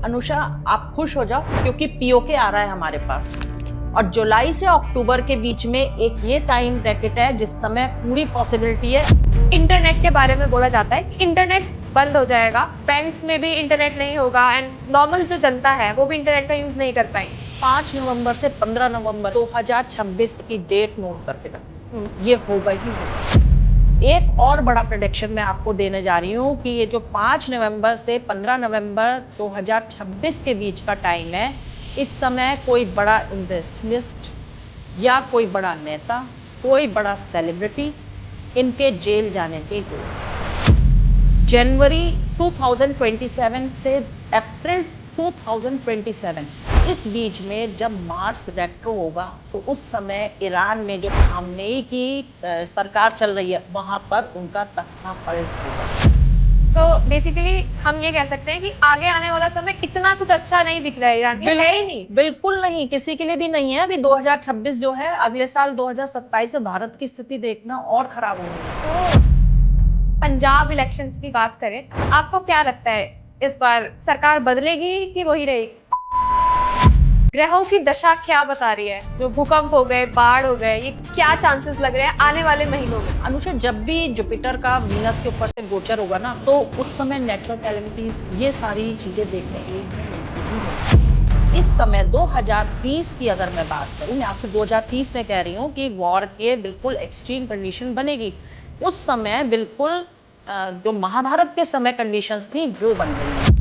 अनुषा, आप खुश हो जाओ क्योंकि पीओके आ रहा है हमारे पास। और जुलाई से अक्टूबर के बीच में एक ये टाइम ब्रैकेट है जिस समय पूरी पॉसिबिलिटी है। इंटरनेट के बारे में बोला जाता है कि इंटरनेट बंद हो जाएगा, बैंक्स में भी इंटरनेट नहीं होगा एंड नॉर्मल जो जनता है वो भी इंटरनेट का यूज नहीं कर पाएंगे। 5 नवंबर से 15 नवंबर 2026 की डेट नोट करके रखो, ये होगा ही होगा। एक और बड़ा प्रेडिक्शन मैं आपको देने जा रही हूँ कि ये जो 5 नवंबर से 15 नवंबर 2026 के बीच का टाइम है, इस समय कोई बड़ा इन्वेस्टमेंट या कोई बड़ा नेता, कोई बड़ा सेलिब्रिटी इनके जेल जाने के जनवरी 2027 से अप्रैल 2027 इस बीच में जब मार्स रेट्रो होगा तो उस समय ईरान में जो खामनेई की सरकार चल रही है वहां पर उनका तख्ता पलट होगा। तो बेसिकली हम ये कह सकते हैं कि आगे आने वाला समय इतना कुछ अच्छा नहीं दिख रहा है ईरान में, है ही नहीं। बिल्कुल नहीं, किसी के लिए भी नहीं है। अभी 2026 जो है, अगले साल 2027 से भारत की स्थिति देखना और खराब होगी। पंजाब इलेक्शंस की बात करें, आपको क्या लगता है इस बार सरकार बदलेगी कि वही रहेगी? ग्रहों की दशा क्या बता रही है? जो भूकंप हो गए, बाढ़ हो गए, ये क्या चांसेस लग रहे हैं आने वाले महीनों में? अनुषा, जब भी जुपिटर का वीनस के ऊपर से गोचर होगा ना, तो उस समय नेचुरल कैलेमिटीज, ये सारी चीजें देखने के लिए इस समय 2030 की अगर मैं बात करूं, मैं आपसे 2030 में कह रही हूँ कि वॉर के बिल्कुल एक्सट्रीम कंडीशन बनेगी। उस समय बिल्कुल जो महाभारत के समय कंडीशंस थी वो बन गई।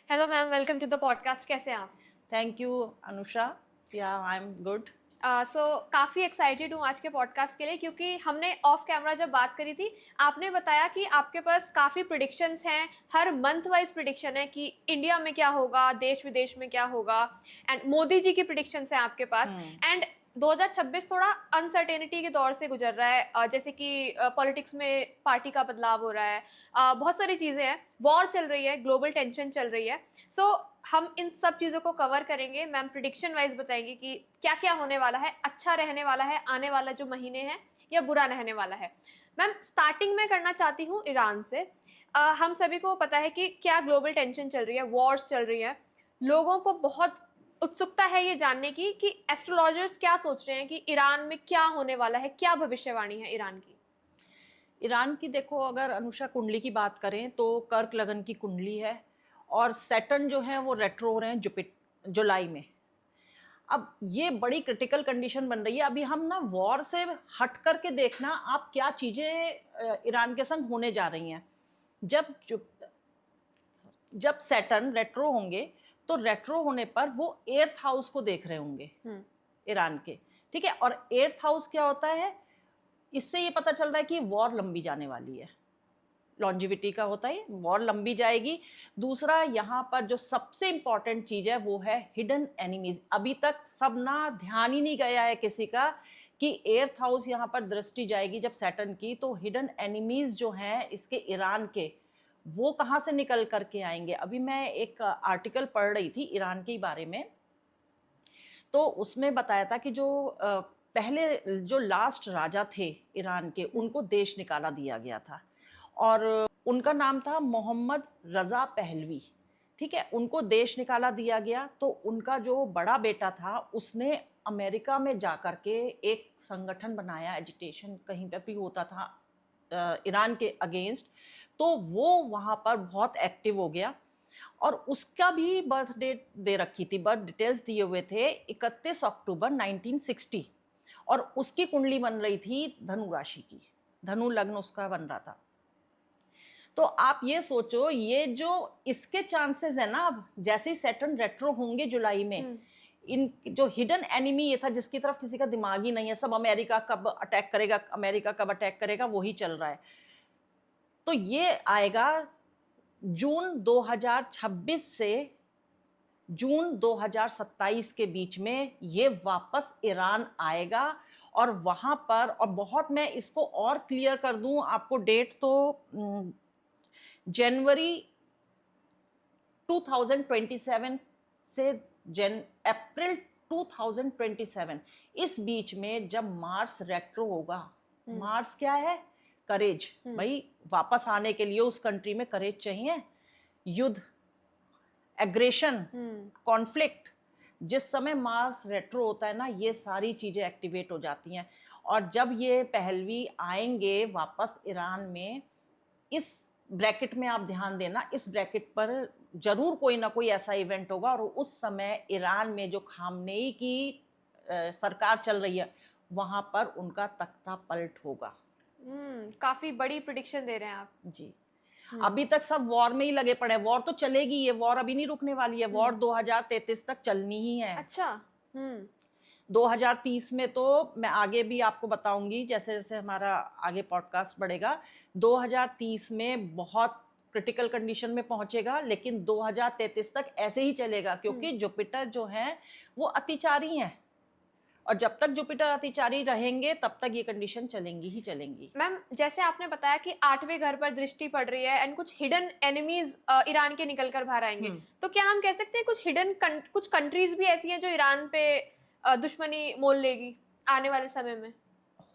Hello ma'am, welcome to the podcast. कैसे हैं आप? Thank you Anusha, yeah I am good. काफ़ी एक्साइटेड हूँ आज के पॉडकास्ट के लिए, क्योंकि हमने ऑफ कैमरा जब बात करी थी, आपने बताया कि आपके पास काफ़ी प्रिडिक्शंस हैं, हर मंथ वाइज प्रिडिक्शन है कि इंडिया में क्या होगा, देश विदेश में क्या होगा, एंड मोदी जी की प्रिडिक्शंस हैं आपके पास। एंड 2026 थोड़ा अनसर्टेनिटी के दौर से गुजर रहा है, जैसे कि पॉलिटिक्स में पार्टी का बदलाव हो रहा है, बहुत सारी चीज़ें हैं, वॉर चल रही है, ग्लोबल टेंशन चल रही है। सो हम इन सब चीज़ों को कवर करेंगे। मैम प्रिडिक्शन वाइज बताएंगे कि क्या क्या होने वाला है, अच्छा रहने वाला है आने वाला जो महीने हैं, या बुरा रहने वाला है। मैम स्टार्टिंग में करना चाहती हूँ ईरान से। हम सभी को पता है कि क्या ग्लोबल टेंशन चल रही है, वॉर्स चल रही है, लोगों को बहुत उत्सुकता है ये जानने की कि एस्ट्रोलॉजर्स क्या सोच रहे हैं कि ईरान में क्या होने वाला है, क्या भविष्यवाणी है ईरान की। ईरान की देखो, अगर अनुषा कुंडली की बात करें तो कर्क लगन की कुंडली है और सैटर्न जो है वो रेट्रो हो रहे हैं जुलाई में। अब ये बड़ी क्रिटिकल कंडीशन बन रही है। अभी हम ना वॉर से हट करके देखना आप क्या चीजें ईरान के संग होने जा रही हैं। जब जब सैटर्न रेट्रो होंगे तो रेट्रो होने पर वो 8th हाउस को देख रहे होंगे ईरान के, ठीक है। और 8th हाउस क्या होता है, इससे ये पता चल रहा है कि वॉर लंबी जाने वाली है, लॉन्जिविटी का होता है, वॉर लंबी जाएगी। दूसरा, यहाँ पर जो सबसे इंपॉर्टेंट चीज है वो है हिडन एनिमीज। अभी तक सब ना ध्यान ही नहीं गया है किसी का कि 8th हाउस यहाँ पर दृष्टि जाएगी जब सैटर्न की, तो हिडन एनिमीज जो हैं इसके ईरान के, वो कहाँ से निकल करके आएंगे। अभी मैं एक आर्टिकल पढ़ रही थी ईरान के बारे में, तो उसमें बताया था कि जो पहले जो लास्ट राजा थे ईरान के, उनको देश निकाला दिया गया था और उनका नाम था मोहम्मद रजा पहलवी, ठीक है। उनको देश निकाला दिया गया तो उनका जो बड़ा बेटा था उसने अमेरिका में जाकर के एक संगठन बनाया, एजिटेशन कहीं पे भी होता था ईरान के अगेंस्ट, तो वो वहाँ पर बहुत एक्टिव हो गया और उसका भी बर्थ डेट दे रखी थी, बर्थ डिटेल्स दिए हुए थे 31 अक्टूबर 1960 और उसकी कुंडली बन रही थी धनु राशि की, धनु लग्न उसका बन रहा था। तो आप ये सोचो, ये जो इसके चांसेस है ना, अब जैसे ही सैटर्न रेट्रो होंगे जुलाई में, इन जो हिडन एनिमी ये था जिसकी तरफ किसी का दिमाग ही नहीं है, सब अमेरिका कब अटैक करेगा, अमेरिका कब अटैक करेगा, वही चल रहा है। तो ये आएगा जून 2026 से जून 2027 के बीच में, ये वापस ईरान आएगा और वहां पर, और बहुत मैं इसको और क्लियर कर दूं आपको डेट, तो जनवरी 2027 से अप्रैल 2027 इस बीच में जब मार्स रेट्रो होगा, मार्स क्या है, करेज, भाई वापस आने के लिए उस कंट्री में करेज चाहिए। युद्ध, एग्रेशन, कॉन्फ्लिक्ट, जिस समय मार्स रेट्रो होता है ना, ये सारी चीजें एक्टिवेट हो जाती हैं। और जब ये पहलवी आएंगे वापस ईरान में, इस ब्रैकेट में आप ध्यान देना, इस ब्रैकेट पर जरूर कोई ना कोई ऐसा इवेंट होगा और उस समय ईरान में जो खामनेई की सरकार चल रही है वहां पर उनका तख्ता पलट होगा। काफी बड़ी प्रेडिक्शन दे रहे हैं आप जी। अभी तक सब वॉर में ही लगे पड़े हैं, वॉर तो चलेगी, ये वॉर अभी नहीं रुकने वाली है, वॉर 2033 तक चलनी ही है। अच्छा। 2030 में तो मैं आगे भी आपको बताऊंगी, जैसे जैसे हमारा आगे पॉडकास्ट बढ़ेगा, 2030 में बहुत क्रिटिकल कंडीशन में पहुंचेगा, लेकिन 2033 तक ऐसे ही चलेगा, क्योंकि जुपिटर जो है वो अतिचारी हैं, और जब तक जुपिटर अतिचारी रहेंगे तब तक ये कंडीशन चलेंगी ही चलेंगी। मैम, जैसे आपने बताया कि 8वें घर पर दृष्टि पड़ रही है एंड कुछ हिडन एनिमीज ईरान के निकल कर बाहर आएंगे, तो क्या हम कह सकते हैं कुछ हिडन कुछ कंट्रीज भी ऐसी हैं जो ईरान पे दुश्मनी मोल लेगी आने वाले समय में?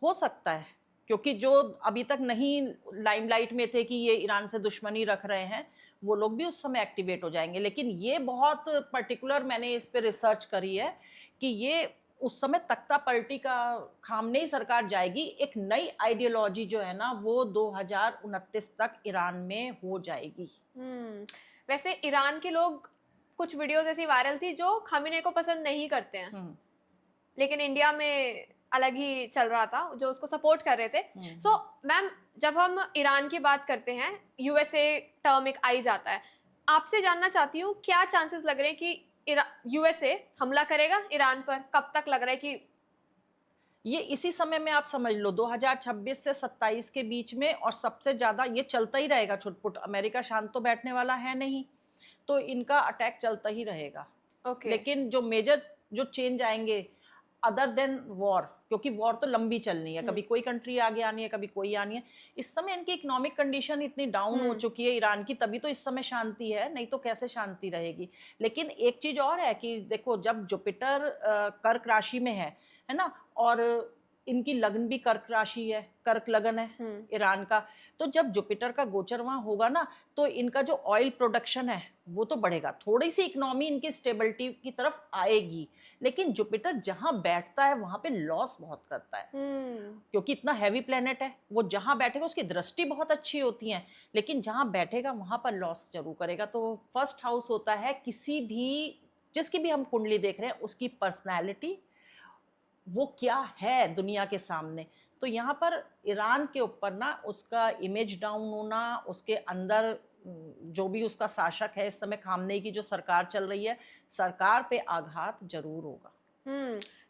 हो सकता है, क्योंकि जो अभी तक नहीं लाइमलाइट में थे कि ये ईरान से दुश्मनी रख रहे हैं, वो लोग भी उस समय एक्टिवेट हो जाएंगे। लेकिन ये बहुत पर्टिकुलर मैंने इस पे रिसर्च करी है कि ये उस समय तख्ता पलटी का खामनेई सरकार जाएगी, एक नई आइडियोलॉजी जो है ना वो 2029 तक ईरान में हो जाएगी। वैसे ईरान के लोग, कुछ वीडियोस ऐसी वायरल थी जो खामेनेई को पसंद नहीं करते हैं, लेकिन इंडिया में अलग ही चल रहा था, जो उसको सपोर्ट कर रहे थे। सो मैम, जब हम ईरान की बात करते हैं, यूएसए टर्म एक आई जाता है, आपसे जानना चाहती हूँ क्या चांसेस लग रहे हैं कि यूएसए हमला करेगा ईरान पर? कब तक लग रहा है कि ये इसी समय में आप समझ लो 2026 से 27 के बीच में, और सबसे ज्यादा ये चलता ही रहेगा छुटपुट। अमेरिका शांत तो बैठने वाला है नहीं, तो इनका अटैक चलता ही रहेगा। लेकिन जो मेजर जो चेंज आएंगे अदर देन वॉर, क्योंकि वॉर तो लंबी चलनी है, कभी कोई कंट्री आगे आनी है, कभी कोई आनी है। इस समय इनकी इकोनॉमिक कंडीशन इतनी डाउन हो चुकी है ईरान की, तभी तो इस समय शांति है, नहीं तो कैसे शांति रहेगी। लेकिन एक चीज और है कि देखो, जब जुपिटर कर्क राशि में है ना, और इनकी लग्न भी कर्क राशि है, कर्क लगन है ईरान का, तो जब जुपिटर का गोचर वहां होगा ना, तो इनका जो ऑयल प्रोडक्शन है वो तो बढ़ेगा, थोड़ी सी इकोनॉमी इनकी स्टेबिलिटी की तरफ आएगी। लेकिन जुपिटर जहां बैठता है वहां पे लॉस बहुत करता है, क्योंकि इतना हैवी प्लेनेट है, वो जहां बैठेगा उसकी दृष्टि बहुत अच्छी होती है, लेकिन जहां बैठेगा वहां पर लॉस जरूर करेगा। तो फर्स्ट हाउस होता है किसी भी, जिसकी भी हम कुंडली देख रहे हैं, उसकी पर्सनैलिटी वो क्या है दुनिया के सामने। तो यहाँ पर ईरान के ऊपर ना उसका इमेज डाउन होना, उसके अंदर जो भी उसका शासक है, इस समय खामनेई की जो सरकार चल रही है, सरकार पे आघात जरूर होगा।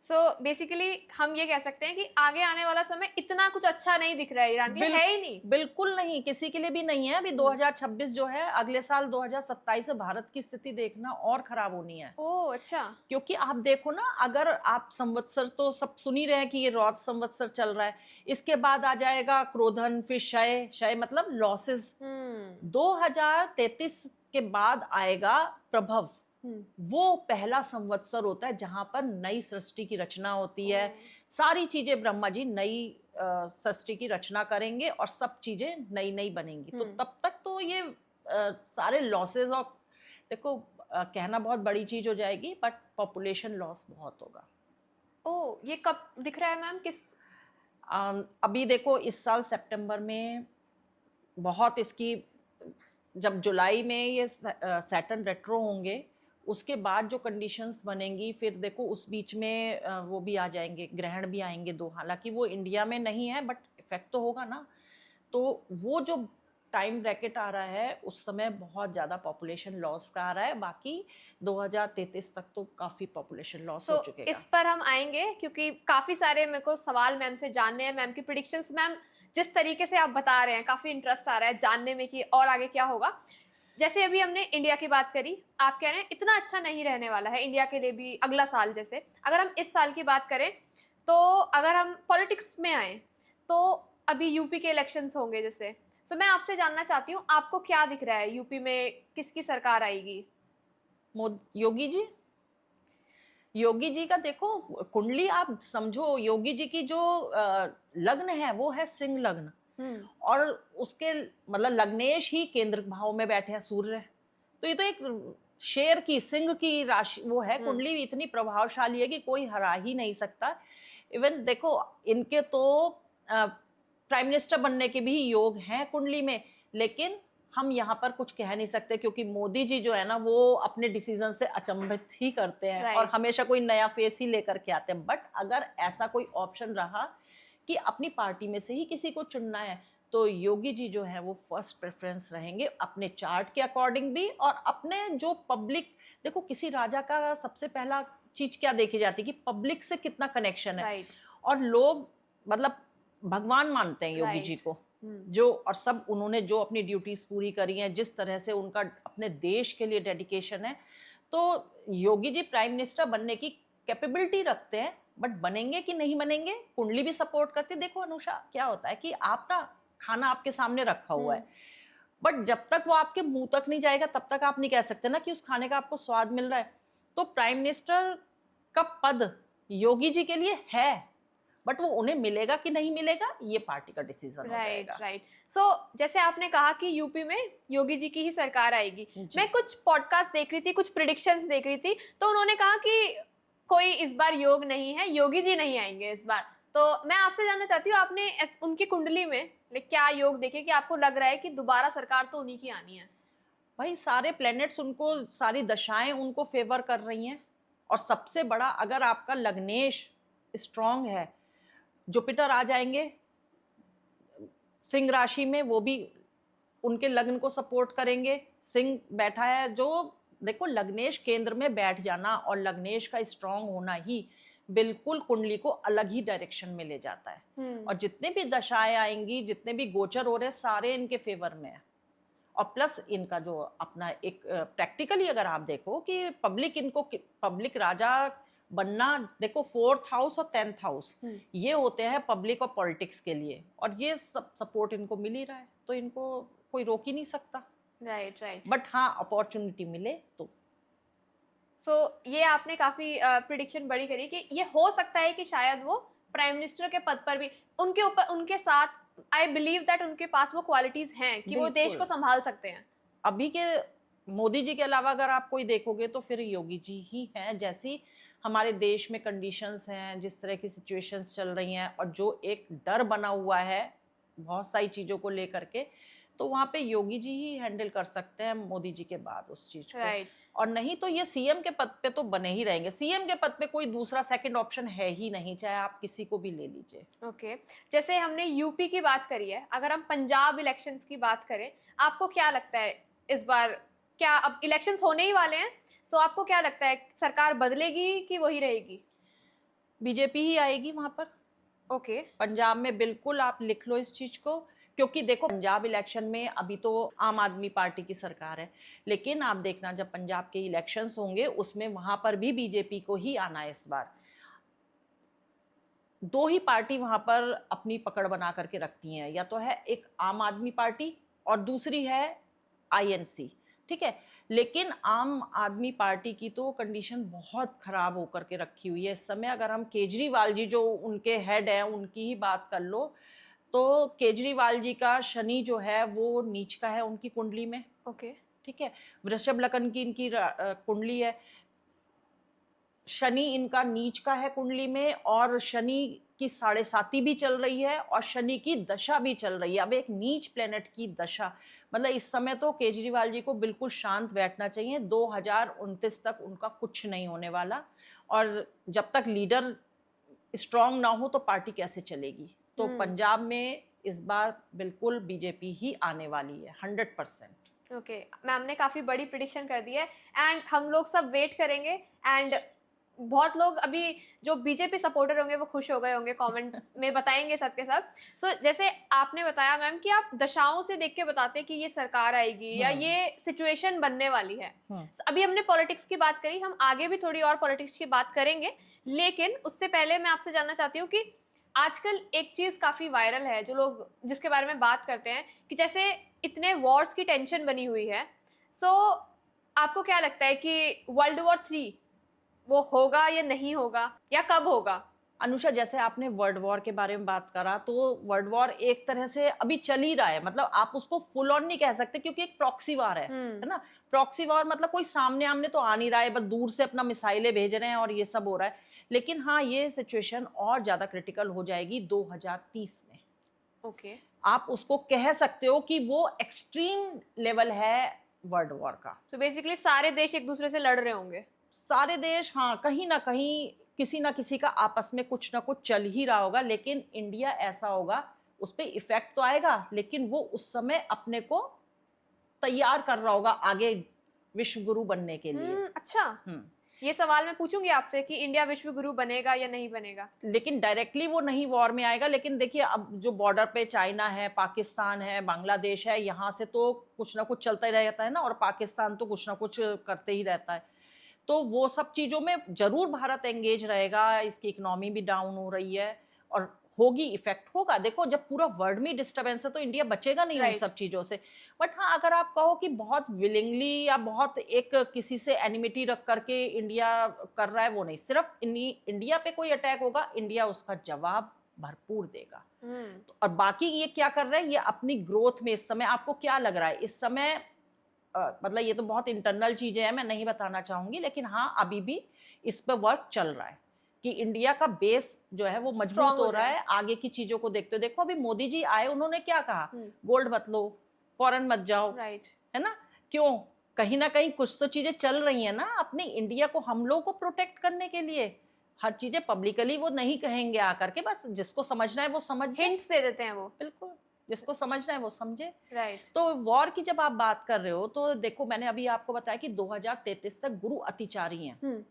सो बेसिकली हम ये कह सकते हैं कि आगे आने वाला समय इतना कुछ अच्छा नहीं दिख रहा है ईरान के लिए, है ही नहीं। बिल्कुल नहीं, किसी के लिए भी नहीं है। अभी 2026 जो है, अगले साल 2027 से भारत की स्थिति देखना और खराब होनी है। ओह अच्छा। क्योंकि आप देखो ना, अगर आप संवत्सर तो सब सुन ही रहे हैं कि ये रौद संवत्सर चल रहा है, इसके बाद आ जाएगा क्रोधन, फिर क्षय, क्षय मतलब लॉसेस। 2033 के बाद आएगा प्रभव, वो पहला संवत्सर होता है जहां पर नई सृष्टि की रचना होती है। सारी चीजें ब्रह्मा जी नई सृष्टि की रचना करेंगे और सब चीजें नई नई बनेंगी। तो तब तक तो ये सारे लॉसेस, और देखो कहना बहुत बड़ी चीज हो जाएगी, बट पॉपुलेशन लॉस बहुत होगा। ओह, ये कब दिख रहा है मैम? किस अभी देखो, इस साल सितंबर में बहुत इसकी, जब जुलाई में ये सैटर्न रेट्रो होंगे, उसके बाद जो कंडीशंस बनेंगी, फिर देखो उस बीच में वो भी आ जाएंगे, ग्रहण भी आएंगे 2। हालांकि वो इंडिया में नहीं है, बट इफेक्ट तो होगा ना। तो वो जो टाइम ब्रैकेट आ रहा है, उस समय बहुत ज़्यादा पॉपुलेशन लॉस का आ रहा है। बाकी 2033 तक तो काफ़ी पॉपुलेशन लॉस हो चुकेगा। इस पर हम आएंगे, क्योंकि काफ़ी सारे मेरे को सवाल मैम से जानने हैं, मैम की प्रेडिक्शंस। मैम, जिस तरीके से आप बता रहे हैं, काफ़ी इंटरेस्ट आ रहा है जानने में कि और आगे क्या होगा। जैसे अभी हमने इंडिया की बात करी, आप कह रहे हैं इतना अच्छा नहीं रहने वाला है इंडिया के लिए भी अगला साल। जैसे अगर हम इस साल की बात करें, तो अगर हम पॉलिटिक्स में आए, तो अभी यूपी के इलेक्शंस होंगे जैसे। सो मैं आपसे जानना चाहती हूँ, आपको क्या दिख रहा है, यूपी में किसकी सरकार आएगी? योगी जी। योगी जी का देखो कुंडली आप समझो, योगी जी की जो लग्न है वो है सिंह लग्न। और उसके मतलब लग्नेश ही केंद्र भाव में बैठे हैं सूर्य, तो ये तो एक शेर की सिंह की राशि वो है, कुंडली इतनी प्रभावशाली है कि कोई हरा ही नहीं सकता। इवन देखो इनके तो प्राइम मिनिस्टर बनने के भी योग हैं कुंडली में, लेकिन हम यहाँ पर कुछ कह नहीं सकते क्योंकि मोदी जी जो है ना वो अपने डिसीजन से अचंभित ही करते हैं और हमेशा कोई नया फेस ही लेकर के आते हैं। बट अगर ऐसा कोई ऑप्शन रहा कि अपनी पार्टी में से ही किसी को चुनना है तो योगी जी जो है वो फर्स्ट प्रेफरेंस रहेंगे, अपने चार्ट के अकॉर्डिंग भी और अपने जो पब्लिक, देखो किसी राजा का सबसे पहला चीज क्या देखी जाती है कि पब्लिक से कितना कनेक्शन है, और लोग मतलब भगवान मानते हैं योगी जी को, जो और सब उन्होंने जो अपनी ड्यूटीज पूरी करी हैं, जिस तरह से उनका अपने देश के लिए डेडिकेशन है, तो योगी जी प्राइम मिनिस्टर बनने की कैपेबिलिटी रखते हैं। बट बनेंगे कि नहीं बनेंगे, कुंडली भी सपोर्ट करती है। देखो अनुषा क्या होता है कि आप ना खाना आपके सामने रखा हुआ है, बट जब तक वो आपके मुंह तक नहीं जाएगा तब तक आप नहीं कह सकते ना कि उस खाने का आपको स्वाद मिल रहा है। तो प्राइम मिनिस्टर का पद योगी जी के लिए है, बट वो उन्हें मिलेगा कि नहीं मिलेगा ये पार्टी का डिसीजन हो जाएगा। राइट। सो जैसे आपने कहा कि यूपी में योगी जी की ही सरकार आएगी, मैं कुछ पॉडकास्ट देख रही थी, कुछ प्रेडिक्शंस देख रही थी, तो उन्होंने कहा कि कोई इस बार योग नहीं है, योगी जी नहीं आएंगे इस बार। तो मैं आपसे जानना चाहती हूँ, आपने उनकी कुंडली में क्या योग देखे कि आपको लग रहा है कि दोबारा सरकार तो उन्हीं की आनी है? भाई सारे प्लैनेट्स उनको, सारी दशाएं उनको फेवर कर रही हैं, और सबसे बड़ा अगर आपका लग्नेश स्ट्रांग है, जुपिटर आ जाएंगे सिंह राशि में, वो भी उनके लग्न को सपोर्ट करेंगे। सिंह बैठा है, जो देखो लग्नेश केंद्र में बैठ जाना और लग्नेश का स्ट्रांग होना ही बिल्कुल कुंडली को अलग ही डायरेक्शन में ले जाता है। और जितने भी दशाएं आएंगी, जितने भी गोचर हो रहे हैं, सारे इनके फेवर में है। और प्लस इनका जो अपना एक प्रैक्टिकली अगर आप देखो कि पब्लिक इनको, पब्लिक राजा बनना, देखो 4th हाउस और 10th हाउस ये होते हैं पब्लिक और पॉलिटिक्स के लिए, और ये सब सपोर्ट इनको मिल ही रहा है, तो इनको कोई रोक ही नहीं सकता। राइट। बट हाँ अपॉर्चुनिटी मिले तो। सो ये आपने काफी प्रिडिक्शन बड़ी करी कि ये हो सकता है कि शायद वो प्राइम मिनिस्टर के पद पर भी, उनके ऊपर, उनके साथ आई बिलीव दैट उनके पास वो क्वालिटीज हैं कि वो देश को संभाल सकते हैं। अभी के मोदी जी के अलावा अगर आप कोई देखोगे तो फिर योगी जी ही हैं। जैसी हमारे देश में कंडीशंस हैं, जिस तरह की सिचुएशंस चल रही हैं, और जो एक डर बना हुआ है बहुत सारी चीजों को लेकर के, तो वहाँ पे योगी जी ही हैंडल कर सकते हैं मोदी जी के बाद उस चीज को। और नहीं तो ये सीएम के पद पे तो बने ही रहेंगे। सीएम के पद पे कोई दूसरा सेकंड ऑप्शन है ही नहीं, चाहे आप किसी को भी ले लीजिए। ओके। जैसे हमने यूपी की बात करी है, अगर हम पंजाब इलेक्शंस की बात करें, आपको क्या लगता है इस बार, क्या अब इलेक्शंस होने ही वाले हैं, सो आपको क्या लगता है सरकार बदलेगी कि वही रहेगी? बीजेपी ही आएगी वहां पर। ओके। पंजाब में बिल्कुल आप लिख लो इस चीज को, क्योंकि देखो पंजाब इलेक्शन में अभी तो आम आदमी पार्टी की सरकार है, लेकिन आप देखना जब पंजाब के इलेक्शंस होंगे उसमें वहां पर भी बीजेपी को ही आना है इस बार। दो ही पार्टी वहां पर अपनी पकड़ बना करके रखती हैं, या तो है एक आम आदमी पार्टी और दूसरी है आईएनसी, ठीक है। लेकिन आम आदमी पार्टी की तो कंडीशन बहुत खराब होकर के रखी हुई है इस समय। अगर हम केजरीवाल जी जो उनके हेड हैं उनकी ही बात कर लो, तो केजरीवाल जी का शनि जो है वो नीच का है उनकी कुंडली में। ओके। ठीक है, वृषभ लग्न की इनकी कुंडली है, शनि इनका नीच का है कुंडली में, और शनि की 7.5 भी चल रही है और शनि की दशा भी चल रही है। अब एक नीच प्लेनेट की दशा, मतलब इस समय तो केजरीवाल जी को बिल्कुल शांत बैठना चाहिए। 2029 तक उनका कुछ नहीं होने वाला, और जब तक लीडर स्ट्रांग ना हो तो पार्टी कैसे चलेगी। तो पंजाब में इस बार बिल्कुल बीजेपी ही आने वाली है 100%। ओके, मैम ने काफी बड़ी प्रेडिक्शन कर दी है, एंड हम लोग सब वेट करेंगे, एंड बहुत लोग अभी जो बीजेपी सपोर्टर होंगे वो खुश हो गए होंगे, कमेंट्स में बताएंगे सबके सब। सो जैसे आपने बताया मैम कि आप दशाओं से देख के बताते हैं कि ये सरकार आएगी या ये सिचुएशन बनने वाली है। अभी हमने पॉलिटिक्स की बात करी, हम आगे भी थोड़ी और पॉलिटिक्स की बात करेंगे, लेकिन उससे पहले मैं आपसे जानना चाहती हूँ कि आजकल एक चीज काफी वायरल है जो लोग जिसके बारे में बात करते हैं कि जैसे इतने वॉर्स की टेंशन बनी हुई है, सो आपको क्या लगता है कि वर्ल्ड वॉर 3 वो होगा या नहीं होगा, या कब होगा? अनुषा, जैसे आपने वर्ल्ड वॉर के बारे में बात करा, तो वर्ल्ड वॉर एक तरह से अभी चल ही रहा है, मतलब आप उसको फुल ऑन नहीं कह सकते क्योंकि एक प्रॉक्सी वॉर है ना। प्रॉक्सी वॉर मतलब कोई सामने आमने तो आ नहीं रहा है, बस दूर से अपना मिसाइलें भेज रहे हैं और ये सब हो रहा है। लेकिन हाँ, ये सिचुएशन और ज्यादा क्रिटिकल हो जाएगी 2030 में। ओके, आप उसको कह सकते हो कि वो एक्सट्रीम लेवल है वर्ल्ड वॉर का। तो बेसिकली सारे देश एक दूसरे से लड़ रहे होंगे। सारे देश, हाँ, कहीं ना कहीं किसी ना किसी का आपस में कुछ ना कुछ चल ही रहा होगा, लेकिन इंडिया ऐसा होगा, उस पर इफेक्ट तो आएगा, लेकिन वो उस समय अपने को तैयार कर रहा होगा आगे विश्व गुरु बनने के लिए। अच्छा, ये सवाल मैं पूछूंगी आपसे कि इंडिया विश्व गुरु बनेगा या नहीं बनेगा। लेकिन डायरेक्टली वो नहीं वॉर में आएगा, लेकिन देखिए अब जो बॉर्डर पे चाइना है, पाकिस्तान है, बांग्लादेश है, यहाँ से तो कुछ ना कुछ चलता ही रहता है ना, और पाकिस्तान तो कुछ ना कुछ करते ही रहता है। तो वो सब चीजों में जरूर भारत एंगेज रहेगा। इसकी इकोनॉमी भी डाउन हो रही है और होगी, इफेक्ट होगा। देखो, जब पूरा वर्ल्ड में डिस्टरबेंस है तो इंडिया बचेगा नहीं उन सब चीजों से। बट हाँ, अगर आप कहो कि बहुत विलिंगली या बहुत एक किसी से एनिमिटी रख करके इंडिया कर रहा है, वो नहीं। सिर्फ इंडिया पे कोई अटैक होगा, इंडिया उसका जवाब भरपूर देगा। और बाकी ये क्या कर रहा है, ये अपनी ग्रोथ में इस समय आपको क्या लग रहा है इस समय, मतलब ये तो बहुत इंटरनल चीजें हैं, मैं नहीं बताना चाहूंगी, लेकिन हाँ, अभी भी इस पर वर्क चल रहा है कि इंडिया का बेस जो है वो मजबूत हो रहा है आगे की चीजों को देखते। देखो, अभी मोदी जी आए, उन्होंने क्या कहा, गोल्ड मत लो, फॉरेन मत जाओ, है ना। क्यों? कहीं ना कहीं कुछ तो चीजें चल रही है ना अपनी इंडिया को, हम लोग को प्रोटेक्ट करने के लिए। हर चीजें पब्लिकली वो नहीं कहेंगे आकर के, बस जिसको समझना है वो समझ, हिंट्स दे देते हैं वो। बिल्कुल, जिसको समझना है वो समझे। राइट। तो वॉर की जब आप बात कर रहे हो, तो देखो, मैंने अभी आपको बताया कि 2033 तक गुरु अतिचारी हैं।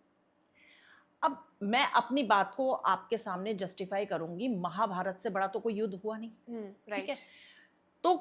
अब मैं अपनी बात को आपके सामने जस्टिफाई करूंगी, महाभारत से बड़ा तो कोई युद्ध हुआ नहीं, ठीक है। तो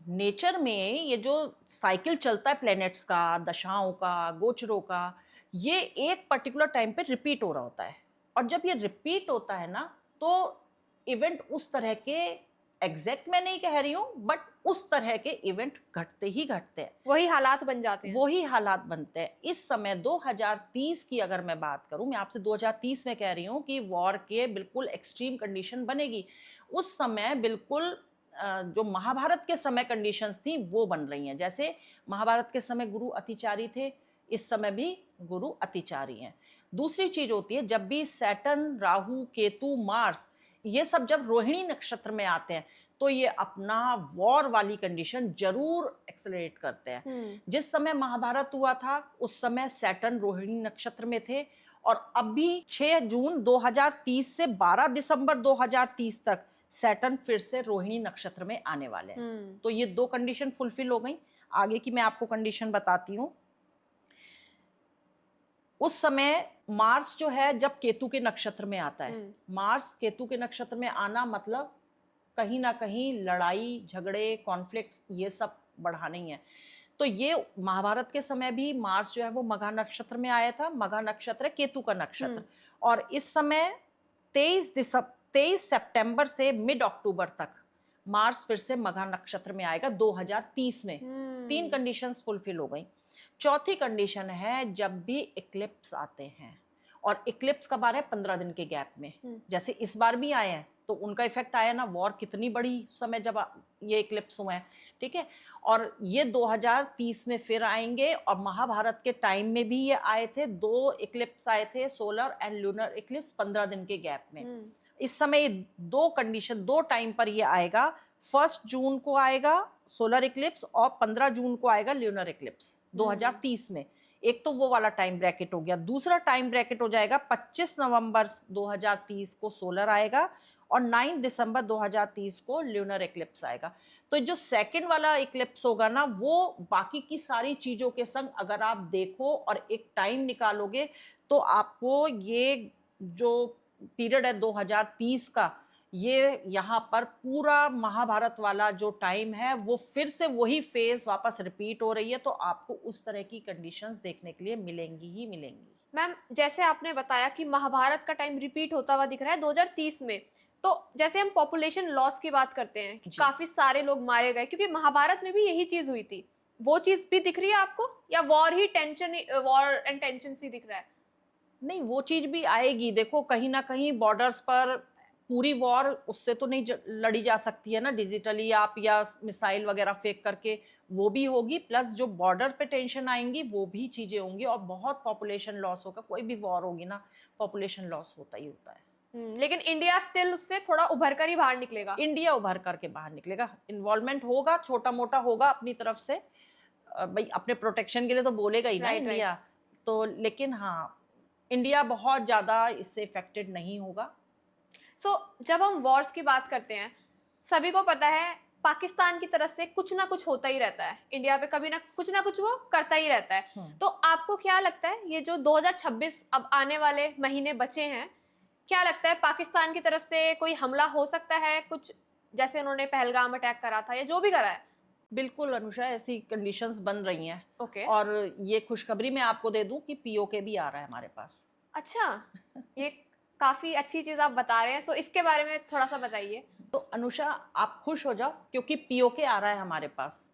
नेचर में ये जो साइकिल चलता है प्लैनेट्स का, दशाओं का, गोचरों का, ये एक पर्टिकुलर टाइम पे रिपीट हो रहा होता है। और जब ये रिपीट होता है ना, तो इवेंट उस तरह के, एग्जैक्ट मैं नहीं कह रही हूं, बट उस तरह के इवेंट घटते ही घटते हैं, वही हालात बन जाते हैं, वही हालात बनते हैं। इस समय 2030 की अगर मैं बात करूं, मैं आपसे 2030 में कह रही हूं कि वॉर के बिल्कुल एक्सट्रीम कंडीशन बनेगी। उस समय बिल्कुल जो महाभारत के समय कंडीशंस थी वो बन रही हैं। जैसे महाभारत के समय गुरु अतिचारी थे, इस समय भी गुरु अतिचारी हैं। दूसरी चीज होती है, जब भी सैटर्न, राहु, केतु, मार्स, ये सब जब रोहिणी नक्षत्र में आते हैं, तो ये अपना वॉर वाली कंडीशन जरूर एक्सेलरेट करते हैं। जिस समय महाभारत हुआ था उस समय सैटर्न रोहिणी नक्षत्र में थे, और अभी 6 जून 2030 से 12 दिसंबर 2030 तक सैटर्न फिर से रोहिणी नक्षत्र में आने वाले हैं। तो ये दो कंडीशन फुलफिल हो गई। आगे की मैं आपको कंडीशन बताती हूँ। उस समय मार्स जो है जब केतु के नक्षत्र में आता है, मार्स केतु के नक्षत्र में आना मतलब कहीं ना कहीं लड़ाई, झगड़े, कॉन्फ्लिक्ट्स, ये सब बढ़ाने ही है। तो ये महाभारत के समय भी मार्स जो है वो मघा नक्षत्र में आया था। मघा नक्षत्र है केतु का नक्षत्र, और इस समय 23 सितंबर से मिड अक्टूबर तक मार्स फिर से मघा नक्षत्र में आएगा 2030 में। 3 कंडीशंस फुलफिल हो गई। चौथी कंडीशन है जब भी इक्लिप्स आते हैं, और इक्लिप्स कब आ रहे हैं? 15 दिन के गैप में। जैसे इस बार भी आए हैं, तो उनका इफेक्ट आया ना, वॉर कितनी बड़ी समय जब ये इक्लिप्स हुए हैं, ठीक है। और ये 2030 में फिर आएंगे, और महाभारत के टाइम में भी ये आए थे, 2 इक्लिप्स आए थे, सोलर एंड लूनर इक्लिप्स 15 दिन के गैप में। इस समय 2 कंडीशन, 2 टाइम पर ये आएगा। 1 जून को आएगा सोलर इक्लिप्स, और 15 जून को आएगा ल्यूनर इक्लिप्स 2030 में। एक तो वो वाला टाइम ब्रैकेट हो गया। दूसरा टाइम ब्रैकेट हो जाएगा 25 नवंबर 2030 को सोलर आएगा, और 9 दिसंबर 2030 को ल्यूनर इक्लिप्स आएगा। तो जो सेकंड वाला इक्लिप्स होगा ना, वो बाकी की सारी चीजों के संग अगर आप देखो और एक टाइम निकालोगे, तो आपको ये जो पीरियड है 2030 का, ये यहाँ पर पूरा महाभारत वाला जो टाइम है वो फिर से वही फेज वापस रिपीट हो रही है। तो आपको उस तरह की कंडीशंस देखने के लिए मिलेंगी ही मिलेंगी। मैम, जैसे आपने बताया कि महाभारत का टाइम रिपीट होता हुआ दिख रहा है 2030 में, तो जैसे हम पॉपुलेशन लॉस की बात करते हैं कि काफी सारे लोग मारे गए, क्योंकि महाभारत में भी यही चीज हुई थी, वो चीज भी दिख रही है आपको, या वॉर एंड टेंशन ही दिख रहा है? नहीं, वो चीज भी आएगी। देखो कहीं ना कहीं बॉर्डर्स पर पूरी वॉर उससे तो नहीं लड़ी जा सकती है ना, डिजिटली आप या मिसाइल वगैरह फेंक करके, वो भी होगी। प्लस जो बॉर्डर पे टेंशन आएंगी वो भी चीजें होंगी, और बहुत पॉपुलेशन लॉस होगा। कोई भी वॉर होगी ना, पॉपुलेशन लॉस होता ही होता है। लेकिन इंडिया स्टिल उससे थोड़ा उभर कर ही बाहर निकलेगा। इंडिया उभर करके बाहर निकलेगा, इन्वॉल्वमेंट होगा, छोटा मोटा होगा अपनी तरफ से। भाई अपने प्रोटेक्शन के लिए तो बोलेगा ही ना राइट, इंडिया। तो लेकिन हाँ, इंडिया बहुत ज्यादा इससे इफेक्टेड नहीं होगा। जब हम वॉर्स की बात करते हैं, सभी को पता है पाकिस्तान की तरफ से कुछ ना कुछ होता ही रहता है, इंडिया पे कभी ना कुछ वो करता ही रहता है। तो आपको क्या लगता है ये जो 2026 अब आने वाले महीने बचे हैं, क्या लगता है पाकिस्तान की तरफ से कोई हमला हो सकता है कुछ, जैसे उन्होंने पहलगाम अटैक करा था या जो भी करा है? बिल्कुल अनुषा, ऐसी कंडीशंस बन रही हैं। ओके। और ये खुशखबरी मैं आपको दे दूं कि पीओके भी आ रहा है हमारे पास। अच्छा, ये काफी अच्छी चीज आप बता रहे हैं, तो इसके बारे में थोड़ा सा बताइए। तो अनुषा आप खुश हो जाओ, क्योंकि पीओके आ रहा है हमारे पास।